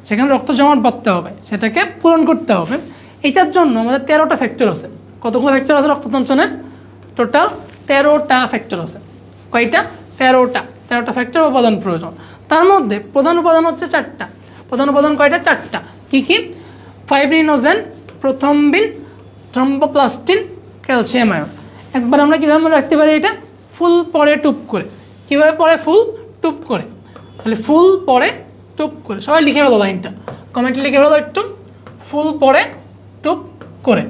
সেখানে রক্ত জমাট বাঁধতে হবে, সেটাকে পূরণ করতে হবে। এটার জন্য আমাদের 13টা ফ্যাক্টর আছে। কতগুলো ফ্যাক্টর আছে রক্ততঞ্চনের? টোটাল 13টা ফ্যাক্টর আছে। কয়টা? 13টা ফ্যাক্টর উপাদান প্রয়োজন। তার মধ্যে প্রধান উপাদান হচ্ছে 4টা। প্রধান উপাদান কয়টা? 4টা। কী কী? Fibrinogen, প্রথমবিন, thromboplastin, calcium ion. একবার আমরা কীভাবে মনে রাখতে পারি এটা? ফুল পরে টুপ করে। কীভাবে পড়ে? ফুল টুপ করে। তাহলে ফুল পরে টুপ করে, সবাই লিখে ফেলো লাইনটা, কমেন্টে লিখে ফেলো একটু। ফুল পরে টুপ করে।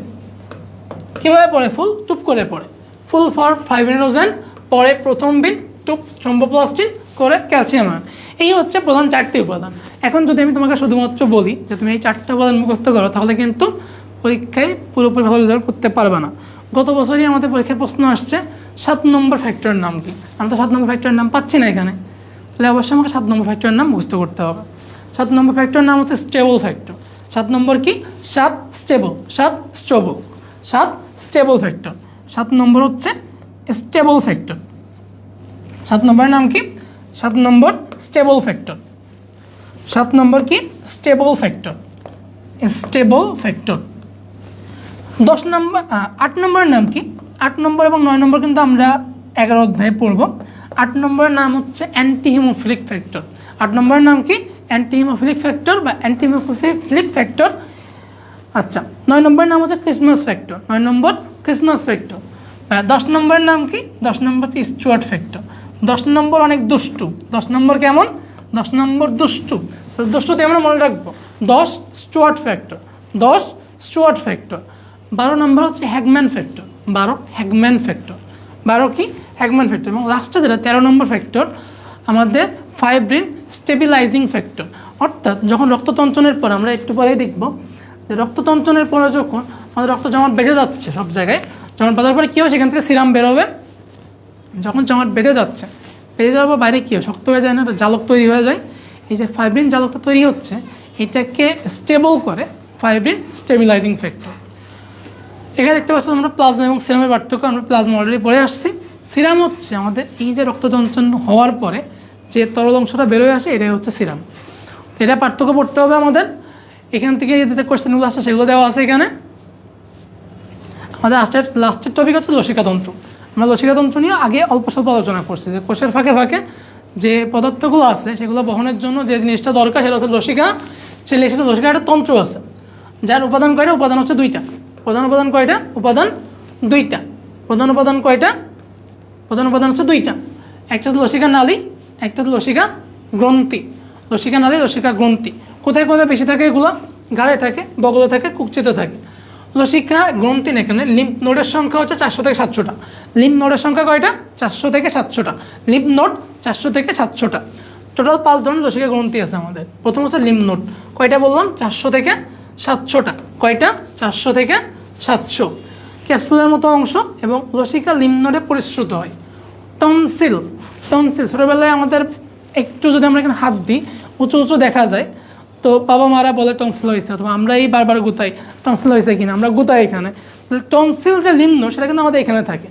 কীভাবে পড়ে? ফুল টুপ করে পড়ে। ফুল ফর ফাইব্রিনোজেন, পরে প্রথমবিন, টুপ থ্রম্বোপ্লাস্টিন, করে ক্যালসিয়াম আয়ন। এই হচ্ছে প্রধান 4টি উপাদান। এখন যদি আমি তোমাকে শুধুমাত্র বলি যে তুমি এই 4টা উপাদান মুখস্থ করো, তাহলে কিন্তু পরীক্ষায় পুরোপুরি ভালো রেজাল্ট করতে পারবে না। গত বছরই আমাদের পরীক্ষায় প্রশ্ন আসছে 7 নম্বর ফ্যাক্টরের নাম কি? আমি তো 7 নম্বর ফ্যাক্টরের নাম পাচ্ছি না এখানে, তাহলে অবশ্যই আমাকে 7 নম্বর ফ্যাক্টরের নাম মুখস্থ করতে হবে। 7 নম্বর ফ্যাক্টরের নাম হচ্ছে স্টেবল ফ্যাক্টর। 7 নম্বর কি? 7 স্টেবল, 7 স্টেবল, 7 স্টেবল ফ্যাক্টর। 7 নম্বর হচ্ছে স্টেবল ফ্যাক্টর। 7 নম্বরের নাম কি? 7 নম্বর স্টেবল ফ্যাক্টর। 7 নম্বর কি? Stable factor, stable factor. 10 নম্বর 8 নম্বরের নাম কি? 8 নম্বর এবং 9 নম্বর কিন্তু আমরা 11 অধ্যায়ে পড়ব। 8 নম্বরের নাম হচ্ছে অ্যান্টিহিমোফিলিক ফ্যাক্টর। 8 নম্বরের নাম কি? অ্যান্টিহিমোফিলিক ফ্যাক্টর বা অ্যান্টিহিমোফিলিক ফ্যাক্টর। আচ্ছা, 9 নম্বরের নাম হচ্ছে ক্রিসমাস ফ্যাক্টর। 9 নম্বর ক্রিসমাস ফ্যাক্টর। 10 নম্বরের নাম কি? 10 নম্বর হচ্ছে স্টুয়ার্ট ফ্যাক্টর। 10 নম্বর অনেক দুষ্টু। 10 নম্বর কেমন? 10 নম্বর দুষ্টু। দুষ্টুতে আমরা মনে রাখবো 10 স্টুয়ার্ট ফ্যাক্টর, 10 স্টুয়ার্ট ফ্যাক্টর। 12 নম্বর হচ্ছে হ্যাগম্যান ফ্যাক্টর। 12 হ্যাগম্যান ফ্যাক্টর। 12 কি? হ্যাগম্যান ফ্যাক্টর। এবং লাস্টে যেটা 13 নম্বর ফ্যাক্টর আমাদের ফাইব্রিন স্টেবিলাইজিং ফ্যাক্টর। অর্থাৎ যখন রক্ততঞ্চনের পর, আমরা একটু পরেই দেখব যে রক্ততঞ্চনের পরে যখন আমাদের রক্ত জমাট বেঁধে যাচ্ছে সব জায়গায়, জমাট বাঁধার পরে কী হবে? সেখান থেকে সিরাম বেরোবে। যখন জমাট বেঁধে যাচ্ছে, বেঁধে যাওয়ার পর বাইরে কী হয়? শক্ত হয়ে যায় না, একটা জালক তৈরি হয়ে যায়। এই যে ফাইব্রিন জালকটা তৈরি হচ্ছে, এটাকে স্টেবল করে ফাইব্রিন স্টেবিলাইজিং ফ্যাক্টর। এখানে দেখতে পাচ্ছ তোমরা প্লাজমা এবং সিরামের পার্থক্য। আমরা প্লাজমা অলরেডি পড়ে আসছি। সিরাম হচ্ছে আমাদের এই যে রক্ততঞ্চন হওয়ার পরে যে তরল অংশটা বেরোয় আসে, এটাই হচ্ছে সিরাম। তো এটা পার্থক্য পড়তে হবে আমাদের। এখান থেকে যে কোয়েশ্চেনগুলো আসছে সেগুলো দেওয়া আছে এখানে। আমাদের লাস্টের টপিক হচ্ছে লসিকাতন্ত্র। আমরা লসিকাতন্ত্র নিয়ে আগে অল্প স্বল্প আলোচনা করছি, যে কোষের ফাঁকে ফাঁকে যে পদার্থগুলো আছে সেগুলো বহনের জন্য যে জিনিসটা দরকার সেটা হচ্ছে লসিকা। সেই লসিকার একটা তন্ত্র আছে, যার উপাদান কয়টা? উপাদান হচ্ছে 2টা। প্রধান উপাদান কয়টা? উপাদান 2টা। প্রধান উপাদান কয়টা? প্রধান উপাদান হচ্ছে 2টা। একটা হচ্ছে লসিকা নালী, একটা হচ্ছে লসিকা গ্রন্থি। লসিকা নালী, লসিকা গ্রন্থি। কোথায় কোথায় বেশি থাকে? এগুলো ঘাড়ে থাকে, বগলে থাকে, কুকচিতে থাকে। লসিকা গ্রন্থি এখানে লিম্ফ নোডের সংখ্যা হচ্ছে 400 থেকে 700টা। লিম্ফ নোডের সংখ্যা কয়টা? 400 থেকে 700টা। লিম্ফ নোড 400 থেকে 700টা। টোটাল 5 ধরনের লসিকা গ্রন্থি আছে আমাদের। প্রথম হচ্ছে লিম্ফ নোড। কয়টা বললাম? 400 থেকে 700টা। কয়টা? 400 থেকে 700। ক্যাপসুলের মতো অংশ এবং লসিকা লিম্ফ নোডে পরিশ্রুত হয়। টনসিল, টনসিল ছোটোবেলায় আমাদের একটু যদি আমরা এখানে হাত দিই উঁচু উঁচু দেখা যায়, তো বাবা মারা বলে টনসিল হয়েছে, অথবা আমরা এই বারবার গুতাই টনসিল হয়েছে কিনা, আমরা গুতাই এখানে। টনসিল যে লিম্ফ নোড সেটা কিন্তু আমাদের এখানে থাকে।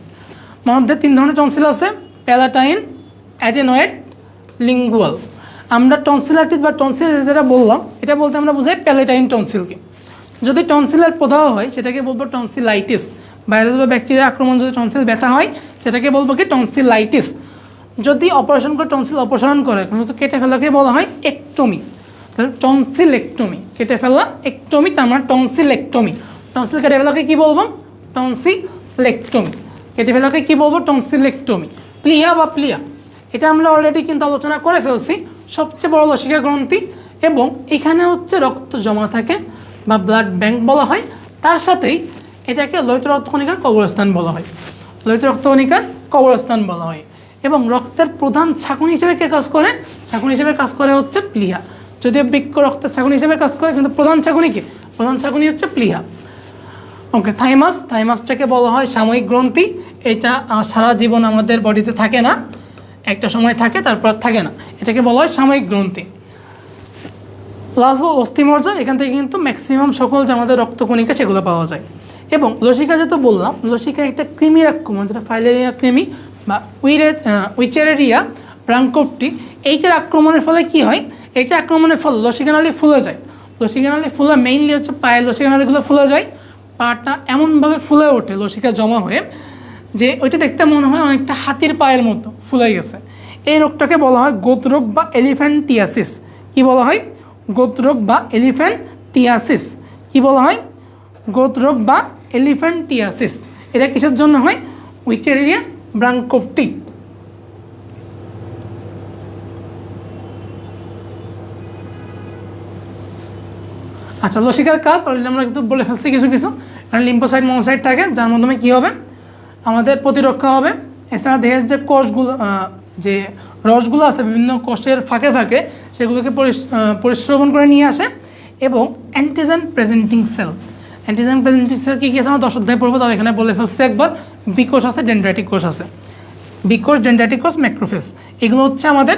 আমাদের 3 ধরনের টনসিল আছে, প্যালাটাইন, অ্যাডেনয়েড, লিঙ্গুয়াল। আমরা টনসিলাইটিস বা টনসিল যেটা বললাম, এটা বলতে আমরা বুঝাই প্যালাটাইন টনসিলকে। যদি টনসিলের প্রদাহ হয় সেটাকে বলবো টনসিলাইটিস। ভাইরাস বা ব্যাকটেরিয়া আক্রমণ যদি টনসিল ব্যথা হয় সেটাকে বলবো কি? টনসিলাইটিস। যদি অপারেশন করে টনসিল অপসারণ করে, কিন্তু কেটে ফেলাকে বলা হয় একটমি। তাহলে টনসিলেক্টমি, কেটে ফেলা একটমি, তার মানে টনসিলেক্টমি। টনসিল কেটে ফেলাকে কী বলবো? টনসিলেক্টমি। কেটে ফেলাকে কী বলবো? টনসিলেক্টমি। প্লিহা বা প্লিয়া, এটা আমরা অলরেডি কিন্তু আলোচনা করে ফেলছি। সবচেয়ে বড় লসিকা গ্রন্থি এবং এখানে হচ্ছে রক্ত জমা থাকে বা ব্লাড ব্যাংক বলা হয়। তার সাথেই এটাকে লোহিত রক্তকণিকার কবরস্থান বলা হয়। লোহিত রক্তকণিকার কবরস্থান বলা হয়। এবং রক্তের প্রধান ছাঁকুনি হিসেবে কে কাজ করে? ছাঁকুনি হিসেবে কাজ করে হচ্ছে প্লিহা। যদিও বৃক্ক রক্তের ছাঁকুনি হিসেবে কাজ করে, কিন্তু প্রধান ছাঁকুনি কি? প্রধান ছাঁকুনি হচ্ছে প্লিহা। ওকে, থাইমাস, থাইমাসটাকে বলা হয় সাময়িক গ্রন্থি। এটা সারা জীবন আমাদের বডিতে থাকে না, একটা সময় থাকে তারপর থাকে না, এটাকে বলা হয় সাময়িক গ্রন্থি। লাস্ট বল অস্থিমজ্জা, এখান থেকে কিন্তু ম্যাক্সিমাম সকল যে আমাদের রক্তকণিকা সেগুলো পাওয়া যায়। এবং লসিকা যেহেতু বললাম, লসিকা একটা কৃমির আক্রমণ, যেটা ফাইলেরিয়া কৃমি বা উইচেরেরিয়া ব্রাঙ্কোপটি, এইটার আক্রমণের ফলে কি হয়, এইটার আক্রমণের ফলে লসিকানালি ফুলে যায়। লসিকানালি ফুলে মেইনলি হচ্ছে পায়ের লসিকানালিগুলো ফুলে যায়, পাটা এমনভাবে ফুলে ওঠে লসিকা জমা হয়ে যে ওইটা দেখতে মনে হয় অনেকটা হাতির পায়ের মতো ফুলে গেছে। এই রোগটাকে বলা হয় গোঁত রোগ বা এলিফ্যান্টিয়াসিস। কি বলা হয়? গোঁত রোগ বা এলিফ্যান্টিয়াসিস। কি বলা হয়? গোঁত রোগ বা এলিফ্যান্টিয়াসিস। এটা কিসের জন্য হয়? উইচেরিয়া ব্রাঙ্কোফটি। আচ্ছা, লসিকার কাজ অলরেডি আমরা কিন্তু বলে ফেলছি কিছু কিছু। কারণ লিম্ফোসাইট মনোসাইট থাকে, যার মাধ্যমে কী হবে, আমাদের প্রতিরক্ষা হবে। এছাড়া দেহের যে কোষগুলো, যে রসগুলো আছে বিভিন্ন কোষের ফাঁকে ফাঁকে, সেগুলোকে পরিশ্রবণ করে নিয়ে আসে। এবং antigen presenting cell, antigen presenting cell কী কী আছে আমরা 10 অধ্যায় পড়বো, তাও এখানে বলে ফেলছি একবার। বিকোষ আছে, ডেনড্রাইটিক কোষ আছে, বিকোষ, ডেনড্রাইটিক কোষ, ম্যাক্রোফেজ, এগুলো হচ্ছে আমাদের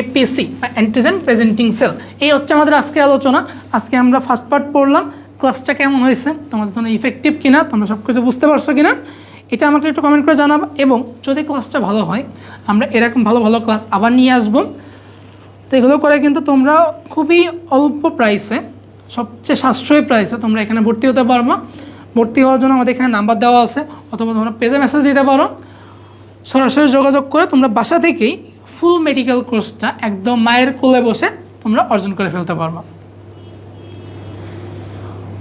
এপিসি বা অ্যান্টিজেন প্রেজেন্টিং সেল। এই হচ্ছে আমাদের আজকে আলোচনা। আজকে আমরা ফার্স্ট পার্ট পড়লাম। ক্লাসটা কেমন হয়েছে, তোমাদের জন্য ইফেক্টিভ কিনা, তোমরা সব কিছু বুঝতে পারছো কিনা, এটা আমাকে একটু কমেন্ট করে জানাবো। এবং যদি ক্লাসটা ভালো হয়, আমরা এরকম ভালো ভালো ক্লাস আবার নিয়ে আসবো। তো এগুলো করে কিন্তু তোমরা খুবই অল্প প্রাইসে, সবচেয়ে সাশ্রয়ী প্রাইসে তোমরা এখানে ভর্তি হতে পারবো। ভর্তি হওয়ার জন্য আমাদের এখানে নাম্বার দেওয়া আছে, অথবা তোমরা পেজে মেসেজ দিতে পারো। সরাসরি যোগাযোগ করে তোমরা বাসা থেকেই ফুল মেডিকেল কোর্সটা একদম মায়ের কোলে বসে তোমরা অর্জন করে ফেলতে পারবা।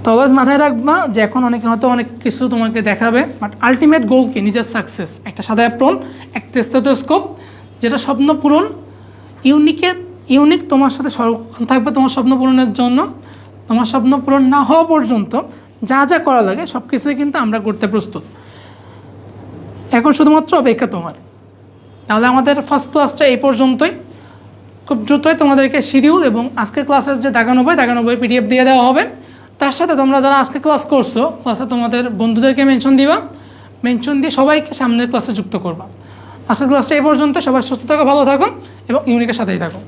তবে মাথায় রাখবা যে এখন অনেকে হয়তো অনেক কিছু তোমাকে দেখাবে, বাট আলটিমেট গোল কি? নিজের সাকসেস। একটা সাদা অ্যাপ্রন, একটা স্টেথোস্কোপ, যেটা স্বপ্ন পূরণ, ইউনিক তোমার সাথে সর্বক্ষণ থাকবে তোমার স্বপ্ন পূরণের জন্য। তোমার স্বপ্ন পূরণ না হওয়া পর্যন্ত যা যা করা লাগে সব কিছুই কিন্তু আমরা করতে প্রস্তুত। এখন শুধুমাত্র অপেক্ষা তোমার। তাহলে আমাদের ফার্স্ট ক্লাসটা এই পর্যন্তই। খুব দ্রুতই তোমাদেরকে শিডিউল এবং আজকের ক্লাসের যে দাগানো বই পিডিএফ দিয়ে দেওয়া হবে। তার সাথে তোমরা যারা আজকে ক্লাস করছো, ক্লাসে তোমাদের বন্ধুদেরকে মেনশন দিবা, মেনশন দিয়ে সবাইকে সামনের ক্লাসে যুক্ত করবা। আজকের ক্লাসটা এই পর্যন্ত। সবাই সুস্থ থাকো, ভালো থাকো এবং ইউনিকের সাথেই থাকো।